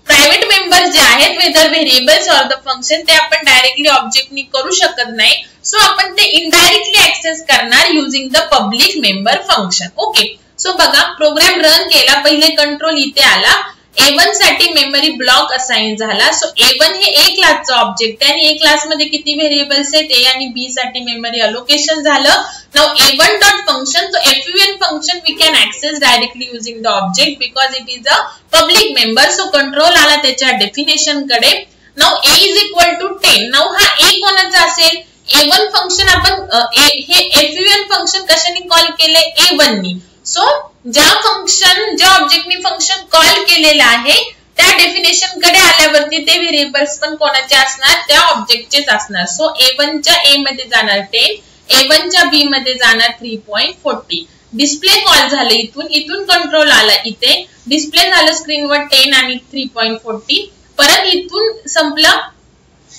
प्रायव्हेट मेंबर जे आहेत whether variables or the function ते आपण डायरेक्टली ऑब्जेक्टनी करू शकत नाही. सो आपण ते इनडायरेक्टली ऍक्सेस करणार using the public member function. Okay, so बघा प्रोग्राम रन केला. पहिले कंट्रोल इथे आला. a1 साठी मेमरी ब्लॉक असाइन झाला. सो a1 हे a क्लासचा ऑब्जेक्ट आहे आणि a क्लास मध्ये किती व्हेरिएबल्स आहेत? a आणि b साठी मेमरी अलोकेशन झालं. Now a1 dot function, so fun function we can access directly using the object because it is a public member. So control आला त्याच्या डेफिनेशन कडे. Now a is equal to 10. Now हा a कोणाचा असेल? a1 function आपण हे fun function कशाने call केले? a1 नी. सो ज्या ऑब्जेक्टनी फंक्शन कॉल केलेलं आहे त्या डेफिनेशन कडे आल्यावरती ते व्हेरिएबल्स पण कोणाचे असणार? त्या ऑब्जेक्टचेच असणार. सो a1 च्या a मध्ये जाणार 10, a1 च्या b मध्ये जाणार 3.40. डिस्प्ले कॉल झालं इथून कंट्रोल आला इथे. डिस्प्ले झालं स्क्रीनवर 10 आणि 3.40. परत इथून संपलं,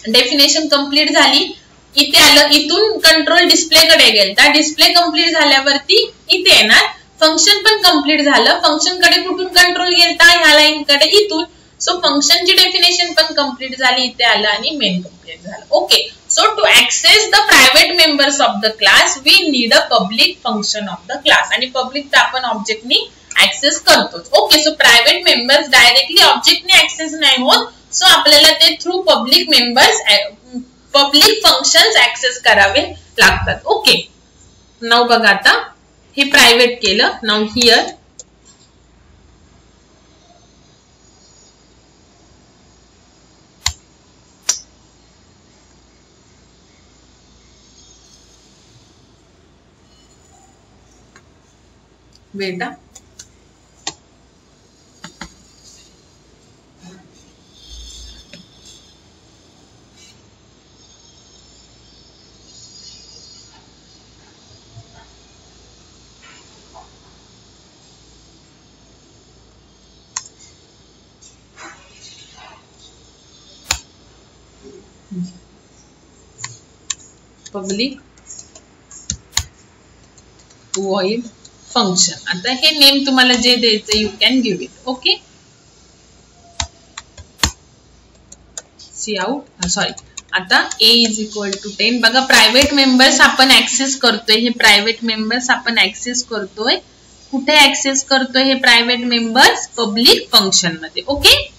डेफिनेशन कंप्लीट झाली. इथे आलं, इथून कंट्रोल डिस्प्ले कडे गेला. डिस्प्ले कंप्लीट झाल्यावरती इथे येणार. फंक्शन पण कंप्लीट झालं. फंक्शन कडे कुठून कंट्रोल गेलता? ह्या लाईन कडे इथून. सो फंक्शनची डेफिनेशन पण कंप्लीट झाली, इथे आलं आणि मेन कंप्लीट झालं. Okay, so to access the private members of the class we need a public function of the class. आणि पब्लिक तर आपण ऑब्जेक्टनी ऍक्सेस करतोच. Okay, so private members directly ऑब्जेक्टने ऍक्सेस नाही होत, सो आपल्याला ते through public members public functions access करावे लागतात. ओके, नाव बघा आता हे प्रायव्हेट केलं. नाव हिअर बेटा पब्लिक void फंक्शन. आता हे नेम तुम्हाला जे द्यायचं you can give it. Okay, c out sorry. आता a इज इक्वल टू 10. बघा प्रायव्हेट मेंबर्स आपण ऍक्सेस करतोय. हे प्रायव्हेट मेंबर्स आपण ऍक्सेस करतोय. कुठे ऍक्सेस करतोय हे प्रायव्हेट मेंबर्स? पब्लिक फंक्शन मध्ये. Okay,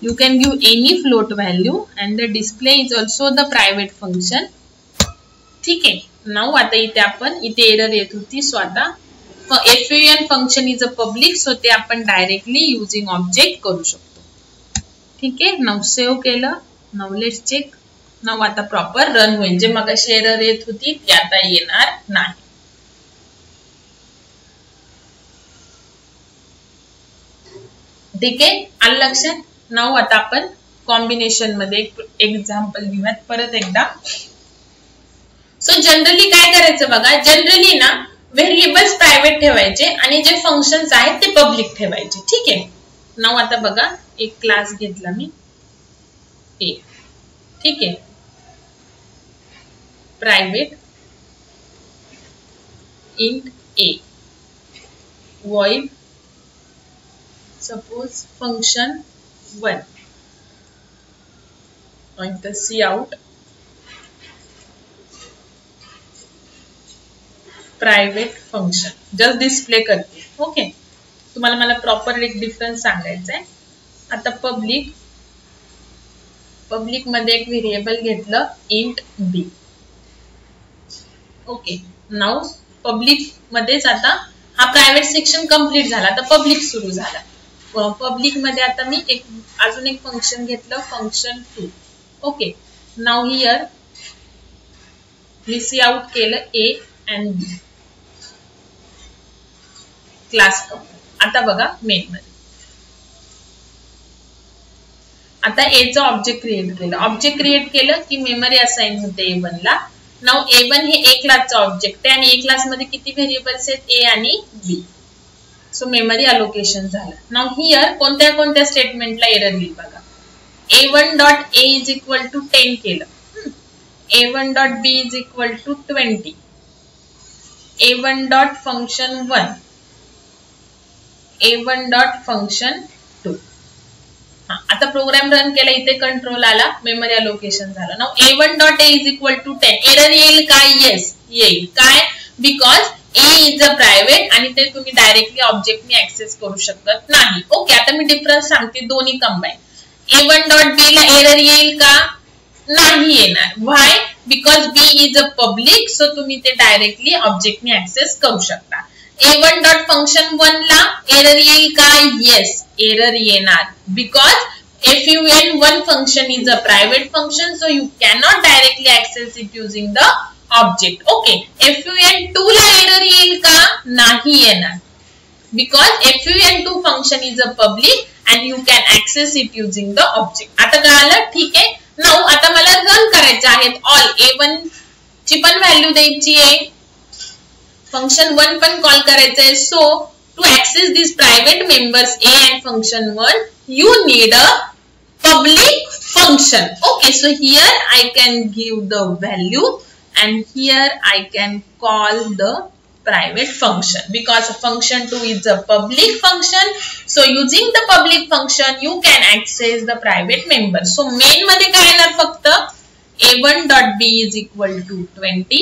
you can give any float value and the display is also the private function. ठीक आहे. नाउ आता इथे आपण इथे एरर येत होती, सो आता fun function is a public, so ते आपण डायरेक्टली युजिंग ऑब्जेक्ट करू शकतो. ठीक आहे, नाउ सेव्ह केलं. Now let's check. नाउ आता प्रॉपर रन होईल. जे मगाशी एरर येत होती ती आता येणार नाही. ठीक आहे, आलं लक्षात. नाउ आता आपण कॉम्बिनेशन मध्ये एक एक्झाम्पल घेऊयात परत एकदा. सो जनरली काय करायचं बघा, जनरली ना व्हेरिएबल्स प्रायव्हेट ठेवायचे आणि जे फंक्शन्स आहेत ते पब्लिक ठेवायचे. ठीक आहे, नाउ आता बघा एक क्लास घेतला मी ए. ठीक आहे, private int A void suppose function 1 and the cout private function just display करते. ओके, तुम्हाला मला प्रॉपर एक डिफरन्स सांगायचा आहे. आता पब्लिक मध्ये एक व्हेरिएबल घेतलं इंट बी. ओके, नाउ पब्लिक मध्येच आता हा प्रायव्हेट सेक्शन कंप्लीट झाला. आता पब्लिक सुरू झाला. पब्लिक मध्ये आता मी अजून एक फंक्शन घेतलं फंक्शन 2. ओके, नाउ हियर मी सी आउट केलं A and B class complete. आता बघा मेन मध्ये आता ए चं ऑब्जेक्ट क्रिएट केलं. ऑब्जेक्ट क्रिएट केलं की मेमरी असाइन होते A1 ला. नाउ A1 हे A क्लासचा ऑब्जेक्ट आहे आणि A क्लास मध्ये किती व्हेरिएबल्स आहेत? A आणि B. सो मेमरी अलोकेशन झालं. नाउ हियर कोणत्या कोणत्या स्टेटमेंटला एरर येईल बघा. A1 dot A is equal to 10 केलं. A1 dot B is equal to 20. A1 dot function 1. A1 dot function 2. आता प्रोग्राम रन केला, इथे कंट्रोल आला, मेमरी अलोकेशन झालं. Now A1 dot A is equal to 10. Error येईल काय? Yes येईल. काय? Because A is a private आणि ते तुम्ही डायरेक्टली ऑब्जेक्टने ऍक्सेस करू शकत नाही. ओके, आता मी डिफरन्स सांगते दोन्ही कंबाईन. A1 डॉट B ला एरर येईल का? नाही येणार. Why? Because B is a public, so तुम्ही ते डायरेक्टली ऑब्जेक्टने ऍक्सेस करू शकता. A1 डॉट फंक्शन 1 ला एरर येईल का? येस एरर येणार. Because fun1 function is a private function, so you cannot directly access it using the object. Okay, fun2 ला एरर येईल का? नाही येणार. Because fun2 function is a public and you can access it using the object. आता कळालं? ठीक आहे. Now आता मला रन करायचे आहेत ऑल. A1 ची पण व्हॅल्यू द्यायची आहे, फंक्शन 1 पण कॉल करायचं आहे. So to access this private members A and function 1 you need a public function. Okay, so here I can give the value and here I can call the private function because function2 is a public function. So using the public function you can access the private member. So main मध्ये काय येणार फक्त a1.b is equal to 20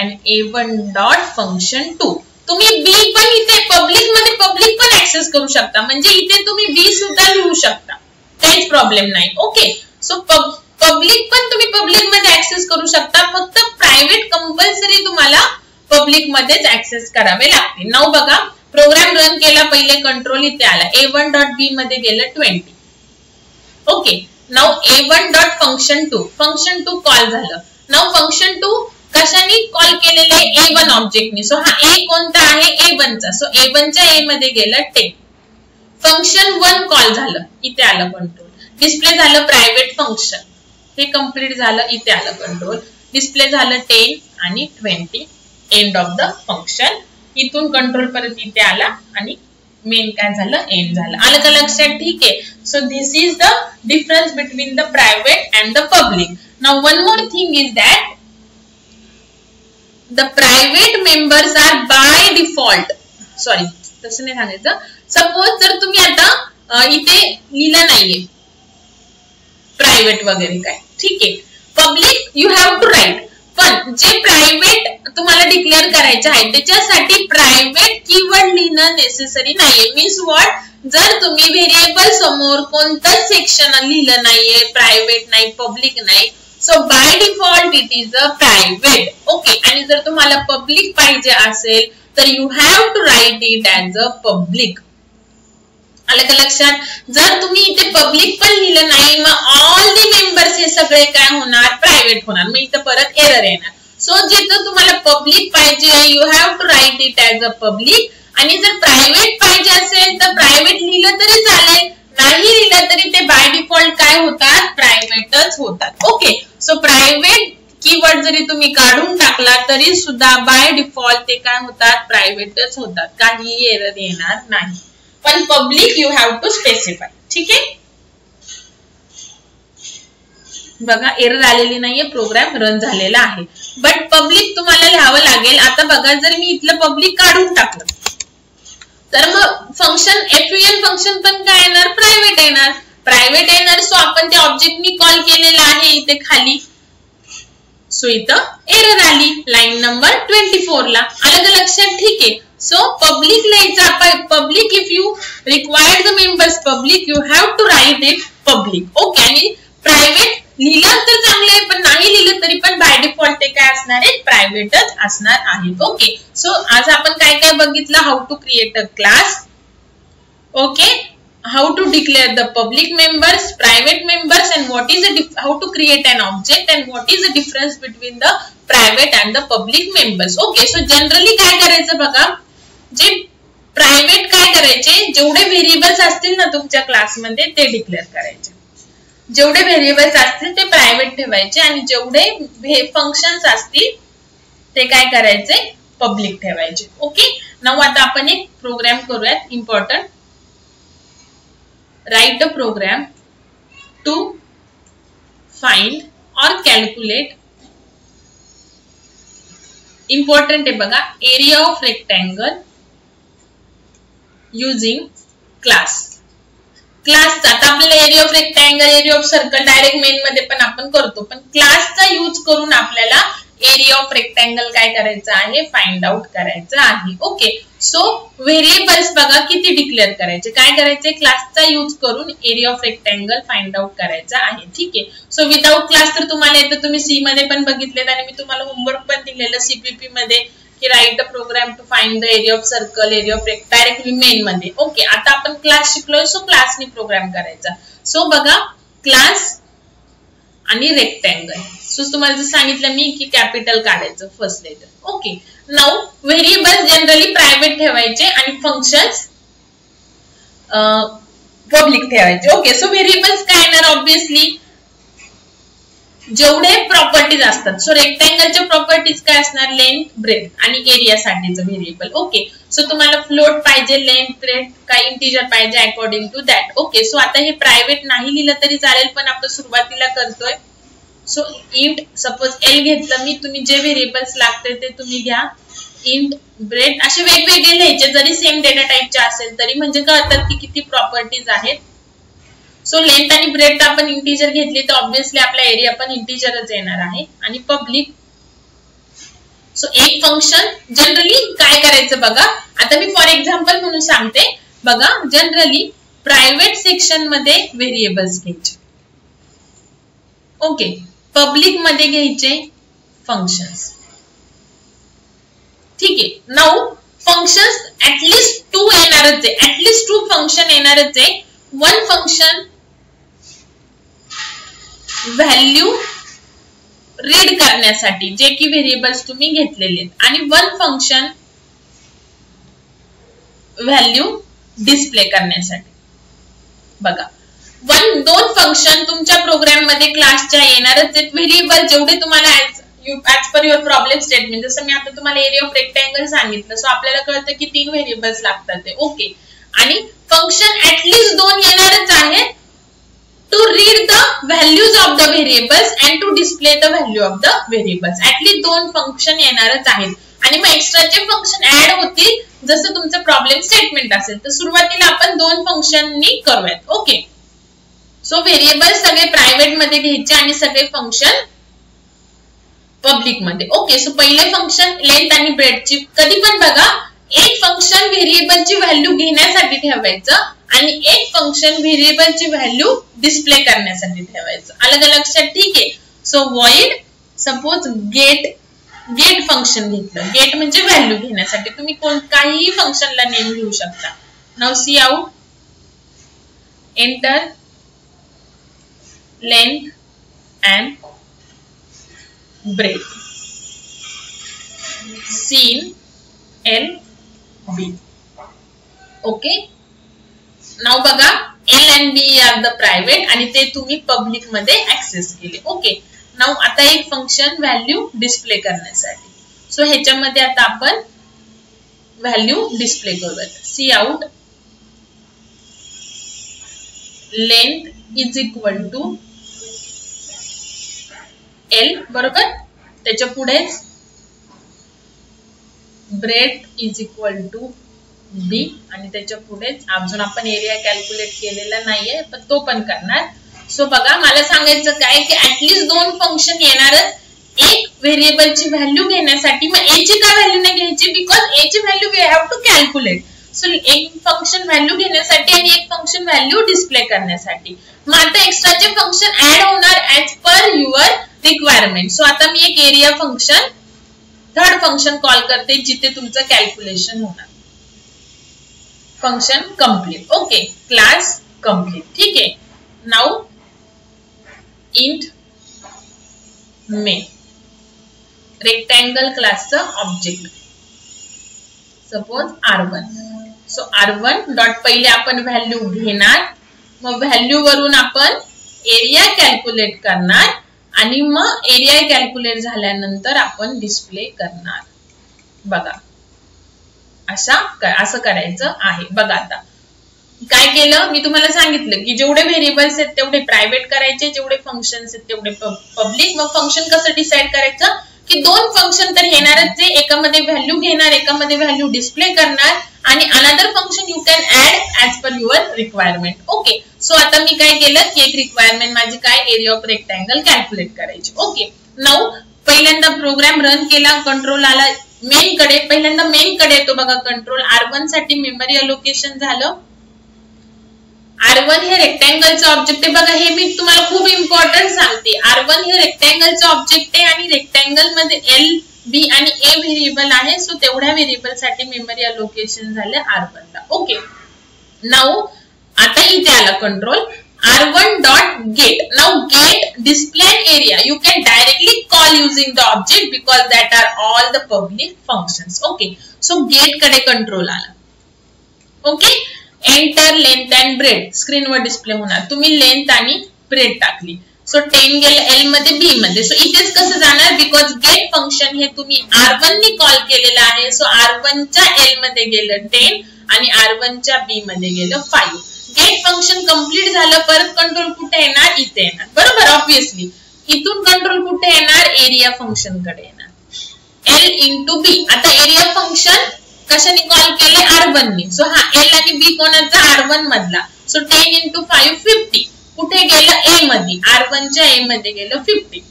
and a1.function2. तुम्ही b पण इथे public मध्ये public पण access करू शकता, म्हणजे इथे तुम्ही b सुद्धा लिहू शकता, काहीच प्रॉब्लेम नाही. ओके, सो पब्लिक पण तुम्ही पब्लिक मध्ये ऍक्सेस करू शकता, फक्त प्रायव्हेट कंपल्सरी तुम्हाला पब्लिक मध्येच ऍक्सेस करावे लागते. नाव बघा, प्रोग्राम रन केला, पहिले कंट्रोल इथे आला, a1.b मध्ये गेलं 20. ओके, नाव a1.function2 function2 कॉल झालं. नाव function2 कशाने कॉल केलेले a1 ऑब्जेक्टनी. सो हा a कोणता आहे a1 चा. सो a1 च्या a मध्ये गेलं 10. function1 कॉल झालं, इथे आलं कंट्रोल. डिस्प्ले झालं प्रायव्हेट फंक्शन, हे कंप्लीट झालं, इथे आलं कंट्रोल. डिस्प्ले झालं 10 आणि 20. End of the function. इथून कंट्रोल परत इथे आला आणि मेन काय झालं एंड झालं. आलं का लक्षात? ठीक आहे. So this is the difference between the private and the public. Now one more thing is that the private members are by default, sorry तसं नाही सांगायचं. सपोज जर तुम्ही आता इथे लिहिलं नाहीये प्रायव्हेट वगैरे काय, ठीक आहे, public you have to write, पण जे प्रायव्हेट तुम्हाला डिक्लेअर करायचे आहे त्याच्यासाठी प्रायव्हेट कीवर्ड लिहिणं नेसेसरी नाहीये. मीन्स व्हॉट, जर तुम्ही व्हेरिएबल समोर कोणतंच सेक्शन लिहिलं नाहीये, प्रायव्हेट नाही पब्लिक नाही, so by default it is a private. Okay, आणि जर तुम्हाला पब्लिक पाहिजे असेल तर you have to write it as a public. आलं का लक्षात? जर तुम्ही इथे पब्लिक पण लिहिलं नाही, मग ऑल दी मेंबर्स हे सगळे काय होणार प्रायव्हेट होणार, मग इथं परत एरर येणार. सो जिथं तुम्हाला पब्लिक पाहिजे you have to write it as a public, आणि जर प्रायव्हेट पाहिजे असेल तर प्रायव्हेट लिहिलं तरी चालेल, नाही लिहिलं तरी ते बाय डिफॉल्ट काय होतात प्रायव्हेटच होतात. ओके, सो प्रायव्हेट कीवर्ड जरी तुम्ही काढून टाकला तरी सुद्धा बाय डिफॉल्ट ते काय होतात प्रायव्हेटच होतात, काही एरर येणार नाही. पण public you have to specify. ठीक आहे, बघा एरर आलेली नाहीये, प्रोग्राम रन झालेला आहे, बट पब्लिक तुम्हाला लिहावं लागेल. आता बघा, जर मी इथलं पब्लिक काढून टाकलं तर मग फंक्शन एफयूएन फंक्शन पण काय येणार प्रायव्हेट येणार, प्रायव्हेट येणार. सो आपण त्या ऑब्जेक्टनी कॉल केलेला आहे इथे खाली, सो इथं एरर आली लाईन नंबर 24 ला. आलं का लक्षात? ठीक आहे. सो पब्लिक लिहायचं आपण public, if you required the members public you have to write it public. Okay, आणि प्रायव्हेट लिहिलं तर चांगलं आहे, पण नाही लिहिलं तरी पण बाय डिफॉल्ट ते काय असणार आहे प्रायव्हेटच असणार आहे. ओके, सो आज आपण काय काय बघितलं, how to create a class, okay, how to declare the public members, private members, and what is how to create an object and what is the difference between the private and the public members. Okay, so generally काय करायचं बघा, जे private काय करायचे, जेवढे variables असतील ना तुमच्या क्लासमध्ये ते डिक्लेअर करायचे, जेवढे व्हेरिएबल्स असतील ते प्रायव्हेट ठेवायचे, आणि जेवढे फंक्शन्स असतील ते काय करायचे पब्लिक ठेवायचे. ओके, नाउ आता आपण एक प्रोग्राम करूयात important. Write the program to find or calculate, important आहे बघा, area of rectangle using class. क्लासचा आता आपल्याला area of rectangle, area of circle direct main मध्ये पण आपण करतो, पण क्लासचा यूज करून आपल्याला एरिया ऑफ रेक्टँगल काय करायचं आहे फाइंड आउट करायचं आहे. ओके, सो व्हेरिएबल्स बघा किती डिक्लेअर करायचे, काय करायचे क्लासचा यूज करून area of rectangle find out करायचा आहे. ठीक आहे, सो विदाउट क्लास तर तुम्हाला येतं, तुम्ही सी मध्ये पण बघितलेत आणि मी तुम्हाला होमवर्क पण दिलेलं सीपीपी मध्ये की write the program to find the area of circle, area of directly main मध्ये. ओके, आता आपण क्लास शिकलोय, सो क्लासनी प्रोग्राम करायचा. सो बघा क्लास आणि रेक्टँगल. सो तुम्हाला जर सांगितलं मी की कॅपिटल काढायचं first letter. Okay, now variables generally private ठेवायचे आणि फंक्शन्स पब्लिक ठेवायचे. ओके, सो व्हेरिएबल्स काय येणार ऑब्विसली जेवढे प्रॉपर्टीज असतात. सो रेक्टँगलच्या प्रॉपर्टीज काय असणार लेंथ, ब्रेथ आणि एरिया साठीचं व्हेरिएबल. ओके, सो तुम्हाला फ्लोट पाहिजे, लेंथ, ब्रेथ, काय इंटिजर पाहिजे according to that. Okay, so आता हे प्रायव्हेट नाही लिहिलं तरी चालेल, पण आपण सुरुवातीला करतोय. सो इंट सपोज एल घेतलं मी, तुम्ही जे व्हेरिएबल्स लागते ते तुम्ही घ्या. इंट ब्रेड असे वेगवेगळे लिहायचे, जरी सेम डेटा टाइपचे असेल तरी, म्हणजे कळतात की किती प्रॉपर्टीज आहेत. सो लेंथ आणि ब्रेड आपण इंटिजर घेतली तर ऑब्विसली आपला एरिया पण इंटिजरच येणार आहे. आणि पब्लिक, सो एक फंक्शन जनरली काय करायचं बघा, आता मी फॉर एक्झाम्पल म्हणून सांगते बघा. जनरली प्रायव्हेट सेक्शन मध्ये व्हेरिएबल्स घ्यायचे, ओके. पब्लिक मध्ये घ्यायचे फंक्शन्स, ठीक आहे. नाउ फंक्शन्स ऍटलीस्ट 2 येणारच आहे, ऍटलीस्ट 2 फंक्शन येणारच आहे. वन फंक्शन व्हॅल्यू रीड करण्यासाठी जे की व्हेरिएबल्स तुम्ही घेतलेले आहेत, आणि वन फंक्शन व्हॅल्यू डिस्प्ले करण्यासाठी. बघा, 2 फंक्शन तुमच्या प्रोग्राम मध्ये क्लासच्या येणारच आहेत. व्हेरिएबल जेवढे तुम्हाला as per your problem statement, जसं मी आता तुम्हाला एरिया ऑफ रेक्टँगल सांगितलं, सो आपल्याला कळतं की 3 व्हेरिएबल्स लागतात ते, ओके. आणि फंक्शन ऍटलीस्ट 2 येणारच आहेत to read the values of the variables and to display the value of the variables. At least 2 function येणारच आहेत. आणि मग एक्स्ट्राचे फंक्शन ऍड होतील जसं तुमचं प्रॉब्लेम स्टेटमेंट असेल. तर सुरुवातीला आपण 2 फंक्शननी करूयात, ओके. सो व्हेरिएबल सगळे प्रायव्हेट मध्ये घ्यायचे आणि सगळे फंक्शन पब्लिक मध्ये, ओके. सो पहिले फंक्शन लेंथ आणि ब्रेडची, कधी पण बघा एक फंक्शन व्हेरिएबलची व्हॅल्यू घेण्यासाठी ठेवायचं आणि एक फंक्शन व्हेरिएबलची व्हॅल्यू डिस्प्ले करण्यासाठी ठेवायचं. अलग अलग लक्षात, ठीक आहे. So void suppose get function घेतलं, गेट म्हणजे व्हॅल्यू घेण्यासाठी, तुम्ही काहीही फंक्शनला नेम घेऊ शकता. Now C out enter length and breadth cin L B, okay. Now बघा L and B are the private आणि ते तुम्ही पब्लिक मध्ये ऍक्सेस केले, ओके. नाउ आता एक फंक्शन व्हॅल्यू डिस्प्ले करण्यासाठी, सो ह्याच्यामध्ये आता आपण व्हॅल्यू डिस्प्ले करूयात. C out length is equal to L, बरोबर. त्याच्या पुढेच breadth is equal to B आणि त्याच्या पुढेच अजून आपण एरिया कॅल्क्युलेट केलेला नाहीये पण तो पण करणार. सो बघा, मला सांगायचं काय की ऍटलीस्ट 2 फंक्शन येणारच एक व्हेरिएबलची व्हॅल्यू घेण्यासाठी. मग ए ची का व्हॅल्यू नाही घ्यायची, बिकॉज ए ची value we have to calculate. So एक फंक्शन व्हॅल्यू घेण्यासाठी आणि एक फंक्शन व्हॅल्यू डिस्प्ले करण्यासाठी. मग आता एक्स्ट्राचे फंक्शन ऍड होणार as per your requirement. So आता मी एक area function, third function call करते जिथे तुमचं कॅल्क्युलेशन होणार. Function complete, okay. Class complete, ठीक आहे. नाउ इंट मेन रेक्टँगल क्लासचं object suppose R1. So R1 dot पहिले आपण व्हॅल्यू घेणार, मग व्हॅल्यू वरून आपण एरिया कॅल्क्युलेट करणार आणि मग एरिया कॅल्क्युलेट झाल्यानंतर आपण डिस्प्ले करणार. बघा असं करायचं आहे. बघा आता काय केलं मी तुम्हाला सांगितलं की जेवढे व्हेरिएबल्स आहेत तेवढे प्रायव्हेट करायचे, जेवढे फंक्शन्स आहेत तेवढे पब्लिक. मग फंक्शन कसं डिसाइड करायचं की 2 फंक्शन तर येणारच आहे, एकामध्ये व्हॅल्यू घेणार, एकामध्ये व्हॅल्यू डिस्प्ले करणार आणि another function you can add as per your requirement, okay. So आता मी काय केलं की एक रिक्वायरमेंट माझी काय एरिया ऑफ रेक्टँगल कॅल्क्युलेट करायची, ओके. नाउ पहिल्यांदा प्रोग्राम रन केला, कंट्रोल आला मेन कडे. पहिल्यांदा मेन कडे येतो बघा कंट्रोल. R1 साठी मेमरी अलोकेशन झालं. R1 हे रेक्टँगलचं ऑब्जेक्ट आहे. बघा हे मी तुम्हाला खूप इम्पॉर्टंट सांगते. R1 हे रेक्टँगलचं ऑब्जेक्ट आहे आणि रेक्टँगल मध्ये एल, बी आणि ए व्हेरिएबल आहे. सो तेवढ्या व्हेरिएबल साठी मेमरी अलोकेशन झालं R1 ला, ओके. नाउ आता इथे आला control R1 dot get. Now get display area you can directly call using the object because that are all the public functions. Okay. So get कडे control आला. Okay. Enter length and breadth. Screen वर display होणार. तुम्ही length आणि bread टाकली. So 10 गेलं L मध्ये बी मध्ये. सो इथेच कसं जाणार बिकॉज गेट फंक्शन हे तुम्ही R1 नी कॉल केलेलं आहे. सो R1 च्या एल मध्ये गेलं 10 आणि R1 च्या बी मध्ये गेलं 5. गेट फंक्शन कंप्लीट झालं. परत कंट्रोल कुठे येणार, इथे येणार, बरोबर. ऑब्विसली इथून कंट्रोल कुठे येणार, एरिया फंक्शन कडे येणार. L इंटू बी. आता एरिया फंक्शन कशाने कॉल केले? R1 ने. सो हा L आणि B कोणाचा? R1 मधला. So 10 into 5 50. कुठे गेलं? A मध्ये. R1 च्या A मध्ये गेलं 50.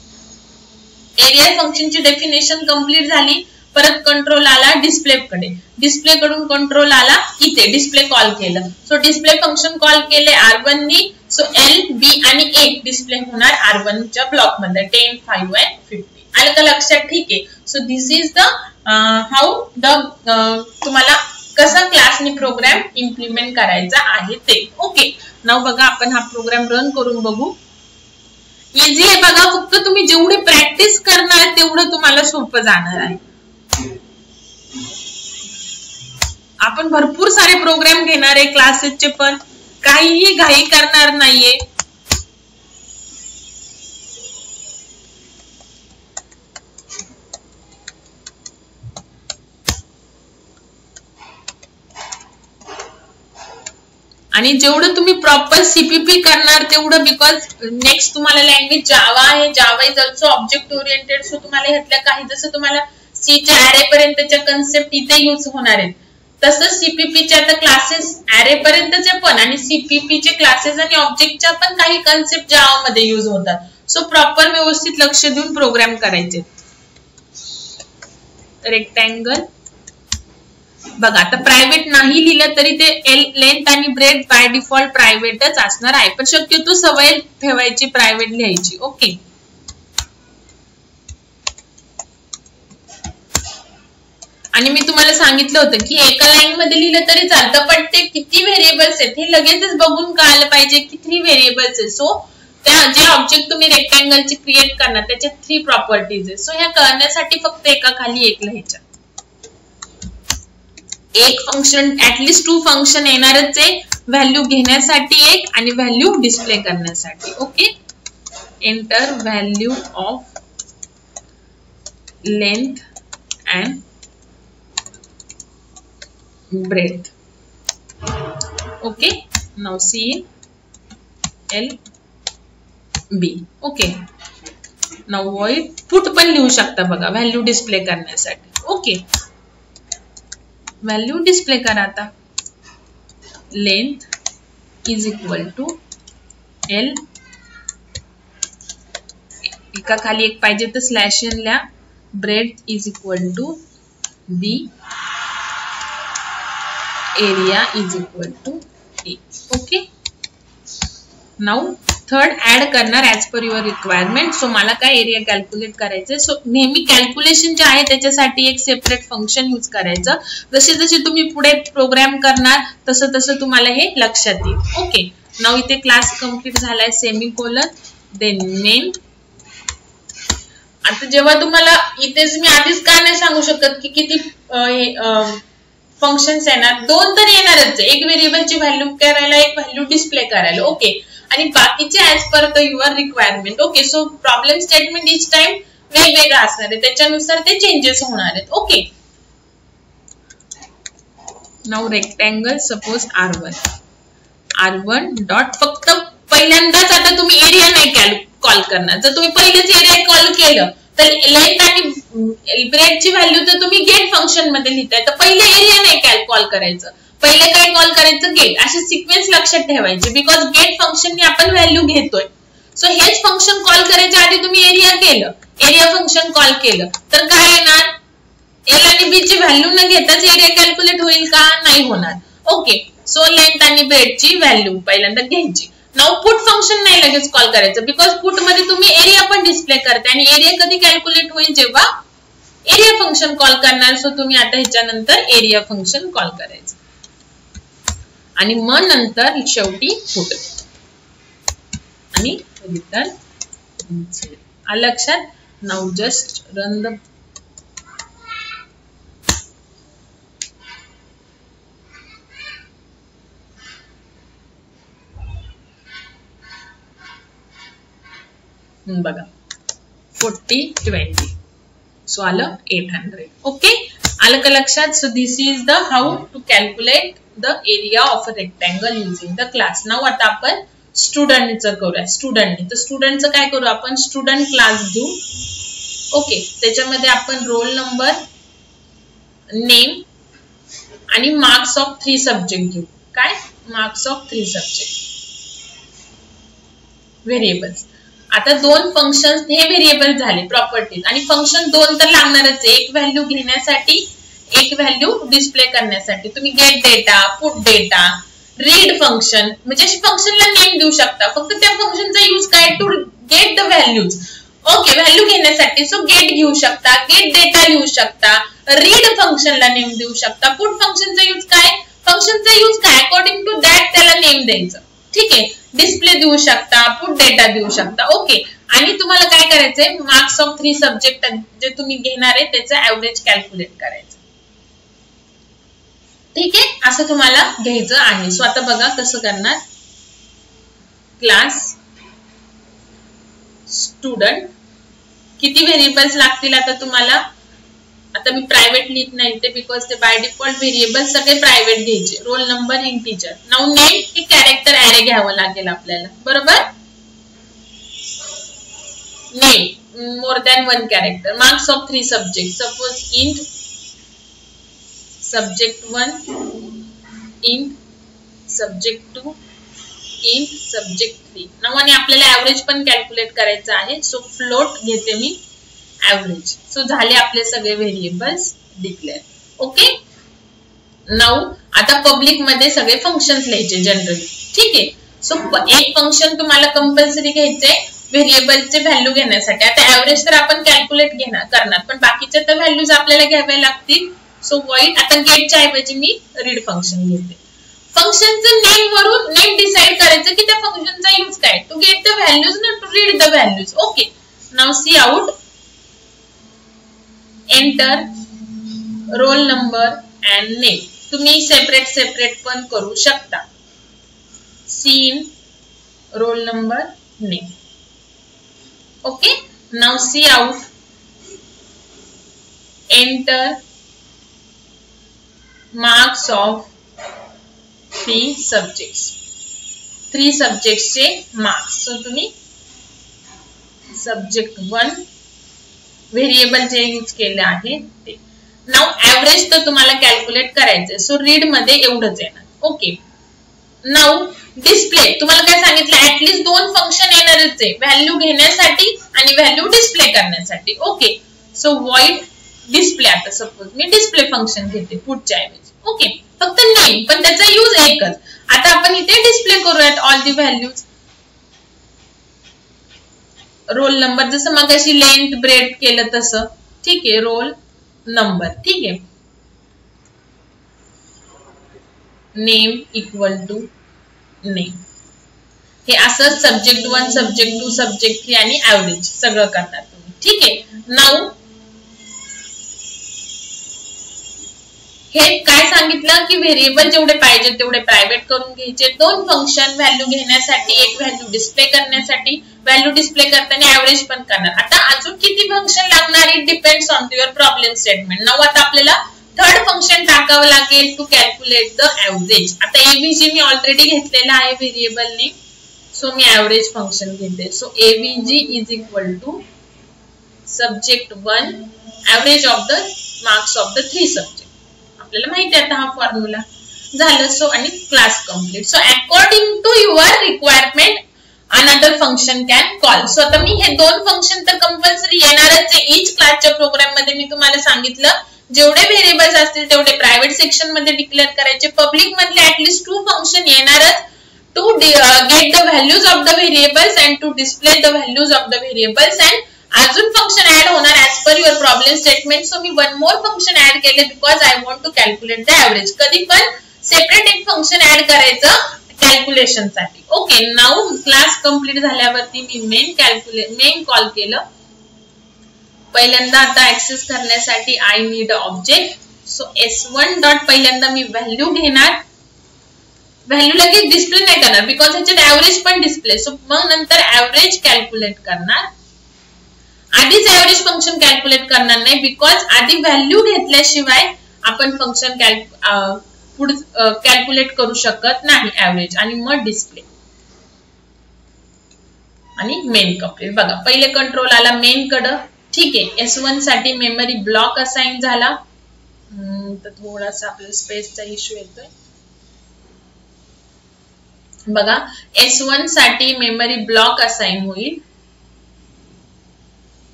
एरिया फंक्शनची डेफिनेशन कंप्लीट झाली. परत कंट्रोल आला डिस्प्ले कडे. डिस्प्ले कडून कंट्रोल आला इथे. डिस्प्ले कॉल केलं. सो डिस्प्ले फंक्शन कॉल केले R1 नी. सो L, B आणि A डिस्प्ले होणार R1 च्या ब्लॉक मध्ये 10, 5 आणि 50. आलं का लक्षात? ठीक आहे. So this is the how the तुम्हाला कसा क्लासने प्रोग्राम इम्प्लिमेंट करायचा आहे ते. ओके. नाव बघा आपण हा प्रोग्राम रन करून बघू. इझी आहे बघा. फक्त तुम्ही जेवढी प्रॅक्टिस करणार तेवढं तुम्हाला सोपं जाणार आहे. आपण भरपूर सारे प्रोग्राम घेणार आहे क्लासेसचे, पण काहीही घाई करणार नाहीये. आणि जेवढं तुम्ही प्रॉपर सीपीपी करणार तेवढं, बिकॉज नेक्स्ट तुम्हाला लँग्वेज जावा आहे. Java is also object oriented. So तुम्हाला ह्यातल्या काही जसं तुम्हाला सीच्या ऍरे पर्यंतच्या कन्सेप्ट इथे यूज होणार आहेत, तसंच सीपीपीच्या आता क्लासेस ऍरे पर्यंतचे पण आणि सीपीपीचे क्लासेस आणि ऑब्जेक्टच्या पण काही कन्सेप्ट जावा मध्ये यूज होतात. सो प्रॉपर व्यवस्थित लक्ष देऊन प्रोग्राम करायचे. रेक्टँगल बघा, आता प्रायव्हेट नाही लिहिलं तरी ते लेंथ आणि ब्रेथ बाय डिफॉल्ट प्रायव्हेटच असणार आहे, पण शक्यतो सवय ठेवायची प्रायव्हेट लिहायची. ओके. आणि मी तुम्हाला सांगितलं होतं की एका लाईन मध्ये लिहिलं तरी चालतं, पण ते किती व्हेरिएबल्स आहेत हे लगेचच बघून कळायला पाहिजे की 3 व्हेरिएबल्स आहेत. सो त्या जे ऑब्जेक्ट तुम्ही रेक्टँगलचे क्रिएट करणार त्याच्या 3 प्रॉपर्टीज आहेत. सो ह्या कळण्यासाठी फक्त एका खाली एक लिहायच्या. एक फंक्शन ऍटलीस्ट 2 फंक्शन येणारच आहे, व्हॅल्यू घेण्यासाठी एक आणि व्हॅल्यू डिस्प्ले करण्यासाठी. Okay. Enter value of length and breadth. Okay. Now C L B. Okay. Now void put पण लिहू शकता बघा व्हॅल्यू डिस्प्ले करण्यासाठी. ओके. व्हॅल्यू डिस्प्ले करा. आता length is equal to L, एका खाली एक पाहिजे तर स्लॅश n ल्या. breadth is equal to B, area is equal to A. Okay. Now third add करणार as per your requirement. So मला काय एरिया कॅल्क्युलेट करायचं. सो नेहमी कॅल्क्युलेशन जे आहे त्याच्यासाठी एक सेपरेट फंक्शन यूज करायचं. जसे जसे तुम्ही पुढे प्रोग्राम करणार तसं तसं तुम्हाला हे लक्षात येईल. ओके. नाव इथे क्लास कंप्लीट झालाय. Semicolon then main. आता जेव्हा तुम्हाला इथेच मी आधीच काय नाही सांगू शकत की किती फंक्शन्स येणार. 2 तर येणारच आहे, एक व्हेरिएबलची व्हॅल्यू करायला, एक व्हॅल्यू डिस्प्ले करायला. ओके. आणि बाकीचे as per the your requirement. Okay. So problem statement each time वेगवेगळा असणार आहे, त्याच्यानुसार ते चेंजेस होणार आहेत. Okay. Now rectangle suppose R1 dot. फक्त पहिल्यांदाच आता तुम्ही एरिया नाही कॉल करणार. जर तुम्ही पहिलेच एरिया कॉल केलं तर लेंथ आणि ब्रेडची व्हॅल्यू तर तुम्ही गेट फंक्शन मध्ये लिहिताय, तर पहिले एरिया नाही कॉल करायचं, पहिले काय कॉल करायचं? गेट. असे सिक्वेन्स लक्षात ठेवायचे, बिकॉज गेट फंक्शनने आपण व्हॅल्यू घेतोय. सो हेच फंक्शन कॉल करायच्या आधी तुम्ही एरिया केलं, एरिया फंक्शन कॉल केलं तर काय येणार? एल आणि बी ची व्हॅल्यू न घेताच एरिया कॅल्क्युलेट होईल का? नाही होणार. ओके. सो लेंथ आणि ब्रेडची व्हॅल्यू पहिल्यांदा घ्यायची. नाउ पुट फंक्शन नाही लगेच कॉल करायचं, बिकॉज पुट मध्ये तुम्ही एरिया पण डिस्प्ले करते आणि एरिया कधी कॅल्क्युलेट होईल? जेव्हा एरिया फंक्शन कॉल करणार. सो तुम्ही आता ह्याच्यानंतर एरिया फंक्शन कॉल करायचं आणि मग नंतर शेवटी पुट आणि रिटर्न. लक्षात. नाउ जस्ट रन द बघा 40 20. सो आलं 800. ओके. आलं का लक्षात? So this is the how to calculate the area of a rectangle using the class. Now आता आपण स्टुडंटचं करूया. स्टुडंट तर स्टुडंटचं काय करू आपण? स्टुडंट क्लास घेऊ. ओके, त्याच्यामध्ये आपण रोल नंबर, नेम आणि मार्क्स ऑफ 3 सब्जेक्ट घेऊ. काय? Marks of 3 subject. व्हेरिएबल्स. आता दोन फंक्शन्स हे व्हेरिएबल झाले प्रॉपर्टीज, आणि फंक्शन दोन तर लागणारच आहे, एक व्हॅल्यू घेण्यासाठी, एक व्हॅल्यू डिस्प्ले करण्यासाठी. तुम्ही gate data, put data, read function, म्हणजे फंक्शनला नेम देऊ शकता. फक्त त्या फंक्शनचा यूज काय? To get the values. Okay, value घेण्यासाठी सो गेट घेऊ शकता, गेट डेटा घेऊ शकता, रीड फंक्शनला नेम देऊ शकता. पुट फंक्शनचा यूज काय? फंक्शनचा यूज काय? अकॉर्डिंग टू दॅट त्याला नेम द्यायचं. ठीक आहे, डिस्प्ले देऊ शकता, पुट डेटा देऊ शकता. ओके, आणि तुम्हाला काय करायचंय? मार्क्स ऑफ 3 सब्जेक्ट जे तुम्ही घेणार आहे त्याचं ऍव्हरेज कॅल्क्युलेट करायचं. ठीक आहे, असं तुम्हाला घ्यायचं आहे. सो आता बघा कसं करणार. क्लास स्टुडंट, किती व्हेरिएबल्स लागतील आता तुम्हाला? आता मी प्रायव्हेट लिहित नाही ते, बिकॉज ते बाय डिफॉल्ट व्हेरिएबल सगळे प्रायव्हेट घ्यायचे. Roll number, integer. Now name हे कॅरेक्टर ऍरे घ्यावं लागेल आपल्याला, बरोबर? Name more than 1 character. Marks of 3 subject, suppose int subject 1, int subject 2, int subject 3. नावाने आपल्याला ऍव्हरेज पण कॅल्क्युलेट करायचं आहे. सो फ्लोट घेते मी ऍव्हरेज. सो झाले आपले सगळे व्हेरिएबल्स डिक्लेअर. ओके, नाउ आता पब्लिक मध्ये सगळे फंक्शन्स लिहायचे जनरली. ठीक आहे, सो एक फंक्शन तुम्हाला कंपल्सरी घ्यायचंय व्हेरिएबलचे व्हॅल्यू घेण्यासाठी. आता ऍव्हरेज तर आपण कॅल्क्युलेट करणार, पण बाकीच्या तर व्हॅल्यूज आपल्याला घ्याव्या लागतील. सो वॉइड, आता गेटच्या ऐवजी मी रीड फंक्शन घेते. फंक्शनचं नेम वरून नेम डिसाइड करायचं की त्या फंक्शनचा यूज काय? टू गेट द व्हॅल्यूज ना to read the values. Okay, now C out, enter roll number and name. तुम्ही सेपरेट पण करू शकता. Cin roll number, name. Okay, now C out, enter marks of 3 subjects. 3 सब्जेक्ट्सचे marks. So तुम्ही subject 1 variable जे use केले आहे ते. नाउ ऍव्हरेज तर तुम्हाला कॅल्क्युलेट करायचंय. सो रीड मध्ये एवढंच येणार. ओके, नाउ डिस्प्ले तुम्हाला काय सांगितलं? ऍटलीस्ट 2 फंक्शन येणारच आहे, व्हॅल्यू घेण्यासाठी आणि व्हॅल्यू डिस्प्ले करण्यासाठी. Okay, so void display. आता सपोज मी डिस्प्ले फंक्शन घेते पुढच्या ऐवजी. ओके, फक्त नेम, पण त्याचा यूज एकच. आता आपण इथे डिस्प्ले करूयात all the values. Roll number जसं मगाशी लेंथ ब्रेड केलं तसं. ठीक आहे, रोल नंबर. ठीक आहे, नेम इक्वल टू नेम. हे असं सब्जेक्ट 1, सब्जेक्ट 2, सब्जेक्ट 3 आणि ऍव्हरेज सगळं करणार तुम्ही. ठीक आहे, नाउ हे काय सांगितलं की व्हेरिएबल जेवढे पाहिजे तेवढे प्रायव्हेट करून घ्यायचे. 2 फंक्शन व्हॅल्यू घेण्यासाठी, एक व्हॅल्यू डिस्प्ले करण्यासाठी. व्हॅल्यू डिस्प्ले करताना ऍव्हरेज पण करणार. आता अजून किती फंक्शन लागणार? It depends on your problem statement. Now आता आपल्याला थर्ड फंक्शन टाकावं लागेल टू कॅल्क्युलेट द ऍव्हरेज. आता एव्हीजी मी ऑलरेडी घेतलेला आहे व्हेरिएबलने. सो मी ऍव्हरेज फंक्शन घेते. So AVG is equal to subject 1 average of the marks of the 3 subject. आपल्याला माहिती आहे आता हा फॉर्म्युला झालं. सो आणि class complete. So according to your requirement another function can call. So आता मी हे 2 फंक्शन तर कंपल्सरी येणारच आहे. ईच क्लासच्या प्रोग्राम मध्ये मी तुम्हाला सांगितलं जेवढे व्हेरिएबल्स असतील तेवढे प्रायव्हेट सेक्शन मध्ये डिक्लेअर करायचे. पब्लिक मधले ऍटलीस्ट 2 फंक्शन येणारच to get the values of the variables and to display the values of the variables. And अजून फंक्शन ऍड होणार as per your problem statement. So मी 1 more function add केले because I want to calculate the average. कधी पण separate एक function add करायचं calculation साठी. Okay, now class complete झाल्यावरती मी मेन कॉल केलं. पहिल्यांदा आता ऍक्सेस करण्यासाठी I need object. So s1 dot पहिल्यांदा मी व्हॅल्यू घेणार. व्हॅल्यू लगेच डिस्प्ले नाही करणार बिकॉज ह्याच्यात ऍव्हरेज पण डिस्प्ले. सो मग नंतर ऍव्हरेज कॅल्क्युलेट करणार. आधीच ऍव्हरेज फंक्शन कॅल्क्युलेट करणार नाही बिकॉज आधी व्हॅल्यू घेतल्याशिवाय आपण फंक्शन कॅल्क्युलेट करू शकत नाही ऍव्हरेज. आणि मग डिस्प्ले आणि मेन कंप्लीट. बघा पहिले कंट्रोल आला मेन कडं. ठीक आहे. S1 साठी मेमरी ब्लॉक असाइन झाला, तर थोडासा आपल्या स्पेसचा इश्यू येतोय बघा. S1 साठी मेमरी ब्लॉक असाइन होईल.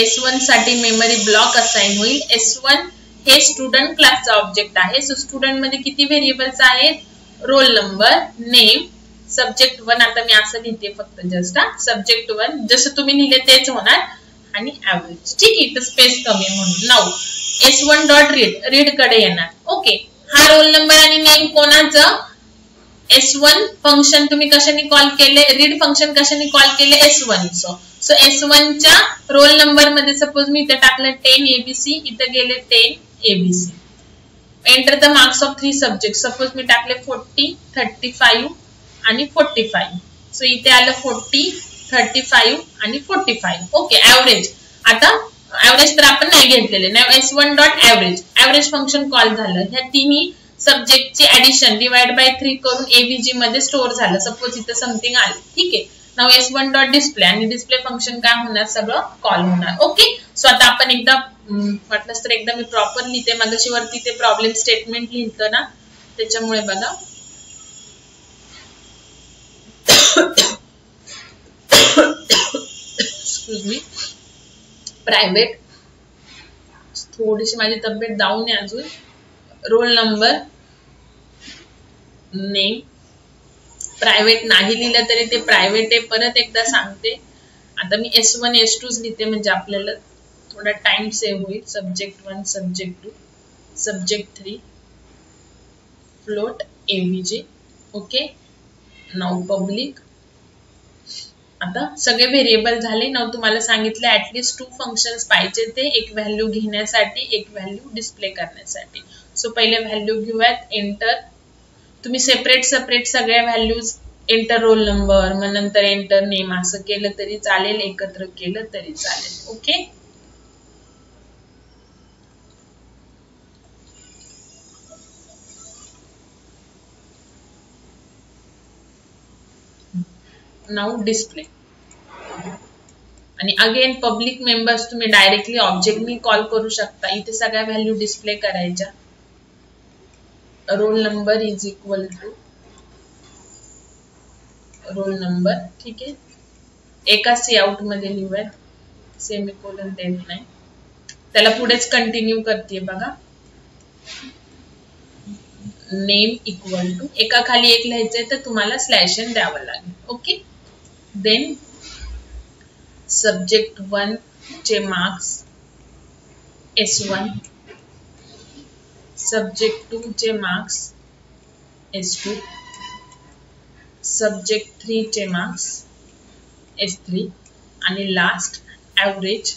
S1 साठी मेमरी ब्लॉक असाइन होईल. S1 हे स्टुडंट क्लासचा ऑब्जेक्ट आहे. सो स्टुडंट मध्ये किती व्हेरिएबल्स आहेत? Role number, name, subject 1. आता मी असं लिहिते फक्त जस्ट सब्जेक्ट 1 जसं तुम्ही लिहिले तेच होणार, आणि ऍव्हरेज. ठीक आहे, तर स्पेस कमी म्हणून. नाउ S1 डॉट रीड कडे येणार. ओके, हा रोल नंबर आणि नेम कोणाचं? S1 फंक्शन तुम्ही कशाने कॉल केले? रीड फंक्शन कशाने कॉल केले? S1 चं. सो S1 च्या रोल नंबर मध्ये सपोज मी इथे टाकलं 10 ABC, इथे गेले 10 ABC. Enter the marks of 3 subject. Suppose मी टाकले 40, 35 आणि 45. सो इथे आलं 40, 35 आणि 45. Okay, average. आता ऍव्हरेज तर आपण नाही घेतलेले. नाव S1 dot average. Average function call झालं. ह्या तिन्ही सब्जेक्टचे ऍडिशन डिवाइड बाय 3 करून AVG मध्ये स्टोअर झालं. सपोज इथं समथिंग आलं. ठीक आहे. नाव S1 डॉट डिस्प्ले, आणि डिस्प्ले फंक्शन काय होणार? सगळं कॉल होणार. ओके, सो आता आपण एकदा वाटलंच तर एकदा मी प्रॉपर लिहिते. मागाशी वरती ते प्रॉब्लेम स्टेटमेंट लिहिलं ना, त्याच्यामुळे बघा. Excuse me. प्रायव्हेट, थोडीशी माझी तब्येत डाऊन आहे अजून. Role number, name. प्रायव्हेट नाही लिहिलं तरी ते प्रायव्हेट आहे. परत एकदा सांगते, आता मी S1 S2 लिहिते म्हणजे आपल्याला थोडा टाइम सेव्ह होईल. Subject 1, subject 2, subject 3, float, AVG. Okay, now public. आता सगळे व्हेरिएबल झाले. नाउ तुम्हाला सांगितलं ऍटलीस्ट 2 फंक्शन्स पाहिजे, ते एक व्हॅल्यू घेण्यासाठी, एक व्हॅल्यू डिस्प्ले करण्यासाठी. सो पहिले व्हॅल्यू घेऊयात. एंटर. तुम्ही सेपरेट सगळ्या व्हॅल्यूज, एंटर रोल नंबर, मग नंतर एंटर नेम असं केलं तरी चालेल, एकत्र केलं तरी चालेल. Okay, now display. आणि अगेन पब्लिक मेंबर्स तुम्ही डायरेक्टली ऑब्जेक्टनी कॉल करू शकता. इथे सगळ्या व्हॅल्यू डिस्प्ले करायच्या. Roll number is equal to roll number. ठीक आहे, एका सीआउट मध्ये लिहूयात, सेमीकोलन देत नाही, त्याला पुढेच कंटिन्यू करते बघा. नेम इक्वल टू, एका खाली एक लिहायचंय तर तुम्हाला स्लॅश एन द्यावं लागेल. ओके, देन सब्जेक्ट 1 चे मार्क्स S1, सब्जेक्ट 2 चे मार्क्स S2, सब्जेक्ट 3 चे मार्क्स S3, आणि last average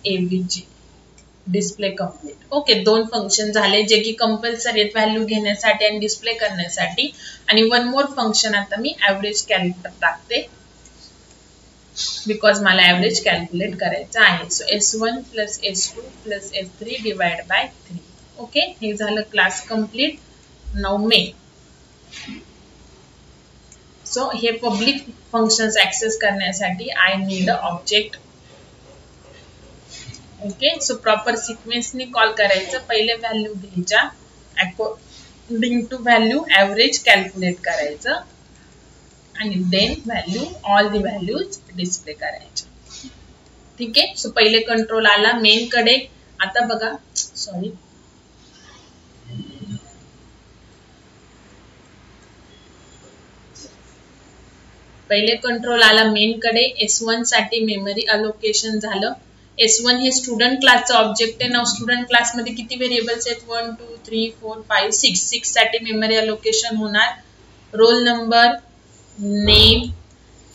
AVG. Display complete. Okay, 2 function झाले जे की कंपल्सरी आहेत व्हॅल्यू घेण्यासाठी आणि डिस्प्ले करण्यासाठी. आणि 1 मोर फंक्शन आता मी ऍव्हरेज कॅल्क्युलेट टाकते, बिकॉज मला ऍव्हरेज कॅल्क्युलेट करायचं आहे. So S1 plus S2 plus S3 divide by 3. Okay, हे झालं class complete. Now main. So हे पब्लिक फंक्शन्स ऍक्सेस करण्यासाठी I need a object. Okay, so proper सिक्वेन्सनी कॉल करायचं. पहिले व्हॅल्यू घ्यायच्या, according to value average calculate करायचं, आणि then value, all the values display करायच्या. ठीक आहे, सो पहिले कंट्रोल आला मेन कडे. आता बघा, सॉरी, पहिले कंट्रोल आला मेन कडे. S1 साठी मेमरी अलोकेशन झालं. S1 हे स्टुडंट क्लासचा ऑब्जेक्ट आहे. नाव स्टुडंट क्लास मध्ये किती व्हेरिएबल्स आहेत? 1 2 3 4 5 6. 6 साठी मेमरी अलोकेशन होणार. Role number, name,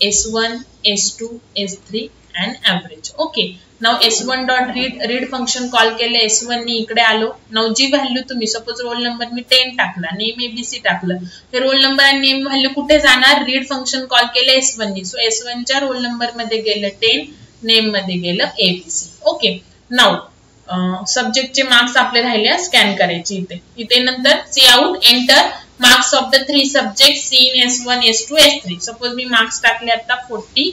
S1, S2, S3 and average. Okay, now S1 dot read function call केलं. S1 नी इकडे आलो. नाव जी व्हॅल्यू तुम्ही, सपोज रोल नंबर मी 10 टाकला, नेम ABC टाकलं, हे रोल नंबर आणि नेम व्हॅल्यू कुठे जाणार? रीड फंक्शन कॉल केलं S1 नी. सो S1 च्या रोल नंबर मध्ये गेलं 10, नेम मध्ये गेलं ABC. ओके, नाउ सब्जेक्टचे मार्क्स आपले राहिले स्कॅन करायचे. इथे नंतर c out, enter, marks of the 3 subject c in S1 S2 S3. Suppose मी मार्क्स टाकले आता 40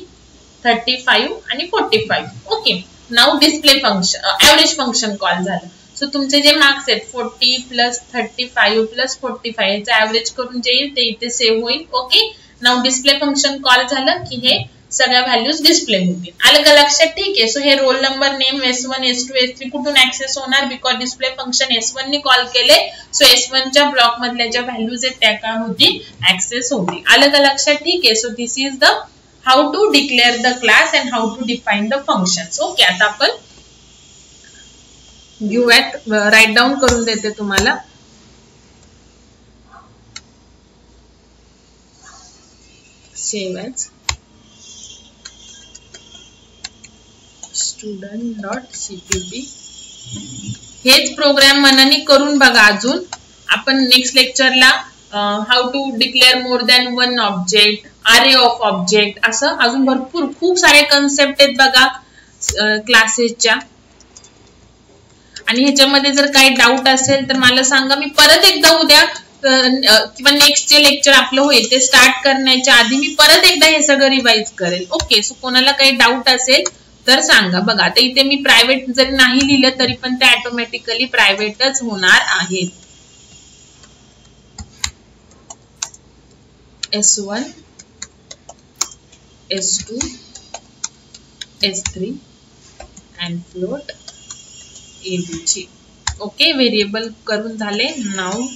35 आणि 45. Okay, now display function average function call झालं. सो तुमचे जे मार्क्स आहेत 40 प्लस 35 प्लस 45 याचा एव्हरेज करून जे येईल ते इथे सेव्ह होईल. Okay, now display function call झालं की हे सगळ्या व्हॅल्यूज डिस्प्ले होतील. आलं का लक्षात? ठीक आहे. सो हे role number name S1 S2 S3 कुठून ऍक्सेस होणार? बिकॉज डिस्प्ले फंक्शन S1 ने कॉल केले. सो S1 च्या ब्लॉक मधल्या ज्या व्हॅल्यूज आहेत त्या काय होतील? ऍक्सेस होतील. आलं का लक्षात? ठीक आहे. So this is the how to declare the class and how to define the functions. Okay, आता आपण घेऊयात, राईट डाऊन करून देते तुम्हाला. Save as student.cpp. हेच प्रोग्राम मनाने करून बघा. अजून आपण नेक्स्ट लेक्चरला how to declare more than one object, array of object, असं अजून भरपूर खूप सारे कन्सेप्ट आहेत बघा क्लासेसच्या. आणि ह्याच्यामध्ये जर काही डाऊट असेल तर मला सांगा. मी परत एकदा उद्या किंवा नेक्स्ट जे लेक्चर आपलं होईल ते स्टार्ट करण्याच्या आधी मी परत एकदा हे सगळं रिवाइज करेल. ओके, सो कोणाला काही डाऊट असेल तर सांगा. बघा आता इथे मी प्रायव्हेट जरी नाही लिहिलं तरी पण ते ऑटोमॅटिकली प्रायव्हेटच होणार आहेत. S1 S2 S3 and float ABG. Okay, variable करून झाले. नाउ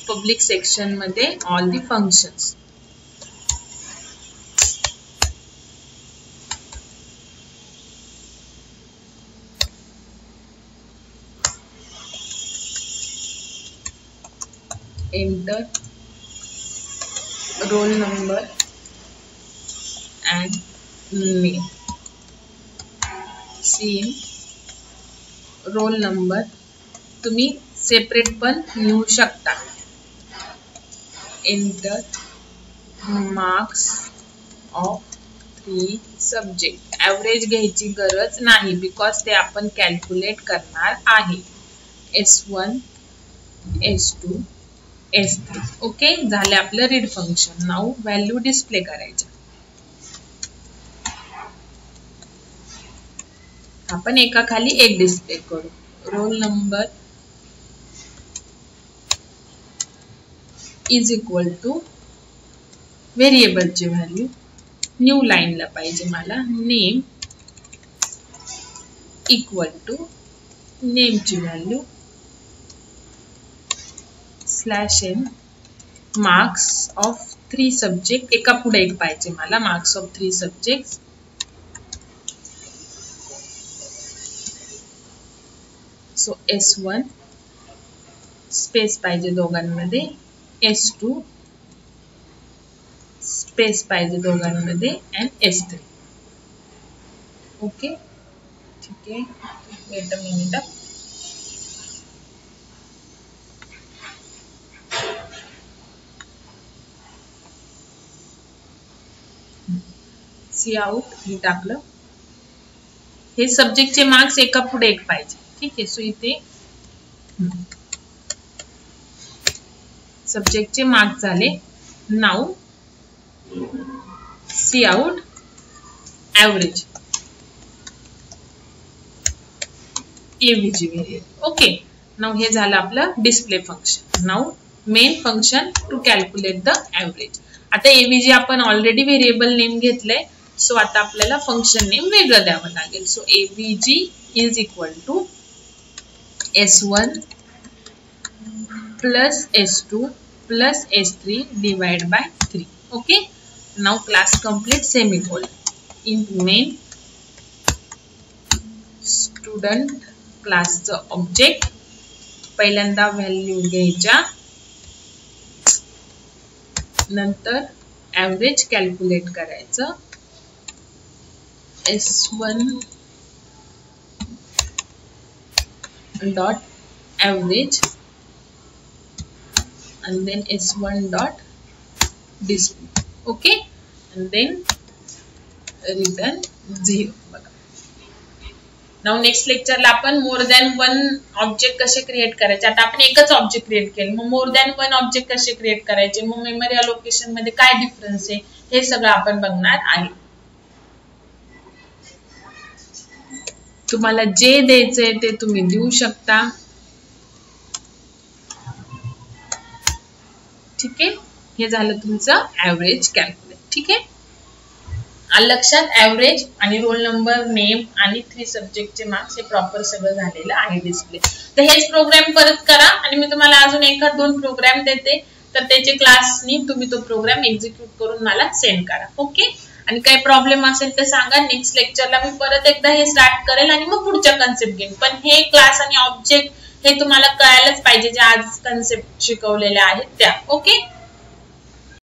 पब्लिक सेक्शन मध्ये all the functions. Enter roll number and name. Scene roll number तुम्ही सेपरेट पण लिहू शकता. Enter marks of 3 subject. Average घ्यायची गरज नाही बिकॉज ते आपण कॅल्क्युलेट करणार आहे. S1 S2 S3. ओके, झाले आपलं read function. Now value display करायच्या. आपण एका खाली एक डिस्प्ले करू. Roll number is equal to व्हेरिएबलची व्हॅल्यू न्यू लाईनला पाहिजे मला. नेम इक्वल टू नेमची value slash n marks of 3 subject. एका पुढे एक पाहिजे मला. Marks of 3 subject. So S1 space पाहिजे दोघांमध्ये. S2 स्पेस पाहिजे दोघांमध्ये अँड S3. ओके, ठीक आहे. Wait a minute. C out हे टाकलं. हे सब्जेक्टचे मार्क्स एका पुढे एक पाहिजे. ठीक आहे. सो इथे सब्जेक्टचे मार्क्स झाले. Now cout average AVG variable. Okay, now हे झालं आपलं display function. Now main function to calculate the average. आता एव्हीजी आपण ऑलरेडी व्हेरिएबल नेम घेतलंय. सो आता आपल्याला फंक्शन नेम वेगळं द्यावं लागेल. So AVG is equal to S1 plus S2 plus S3 divide by 3. Okay, now class complete semicolon. In main student क्लासचं object पहिल्यांदा व्हॅल्यू घ्यायच्या, नंतर एव्हरेज कॅल्क्युलेट करायचं. S1 dot average and then S1 dot display. Okay, and then return 0. Now next लेक्चरला आपण more than one object कसे create करायचे. आता आपण एकच ऑब्जेक्ट क्रिएट केले, मग मोर दॅन वन ऑब्जेक्ट कसे क्रिएट करायचे, मग मेमरी अलोकेशन मध्ये काय डिफरन्स आहे, हे सगळं आपण बघणार आहे. तुम्हाला जे द्यायचंय ते तुम्ही देऊ शकता. ठीक आहे, हे झालं तुमचं ऍव्हरेज कॅल्क्युलेट. ठीक आहे, लक्षात ऍव्हरेज आणि रोल नंबर, नेम आणि 3 सब्जेक्टचे मार्क्स हे प्रॉपर सगळं झालेलं आहे डिस्प्ले. तर हेच प्रोग्राम परत करा आणि मी तुम्हाला अजून 1-2 प्रोग्राम देते, तर त्याचे क्लासनी तुम्ही तो प्रोग्राम एक्झिक्यूट करून मला सेंड करा. ओके, आणि काही प्रॉब्लेम असेल तर सांगा. नेक्स्ट लेक्चरला मी परत एकदा हे स्टार्ट करेल आणि मग पुढच्या कन्सेप्ट घेईन. पण हे क्लास आणि ऑब्जेक्ट हे तुम्हाला कळायलाच पाहिजे, जे आज कन्सेप्ट शिकवलेल्या आहेत त्या. ओके.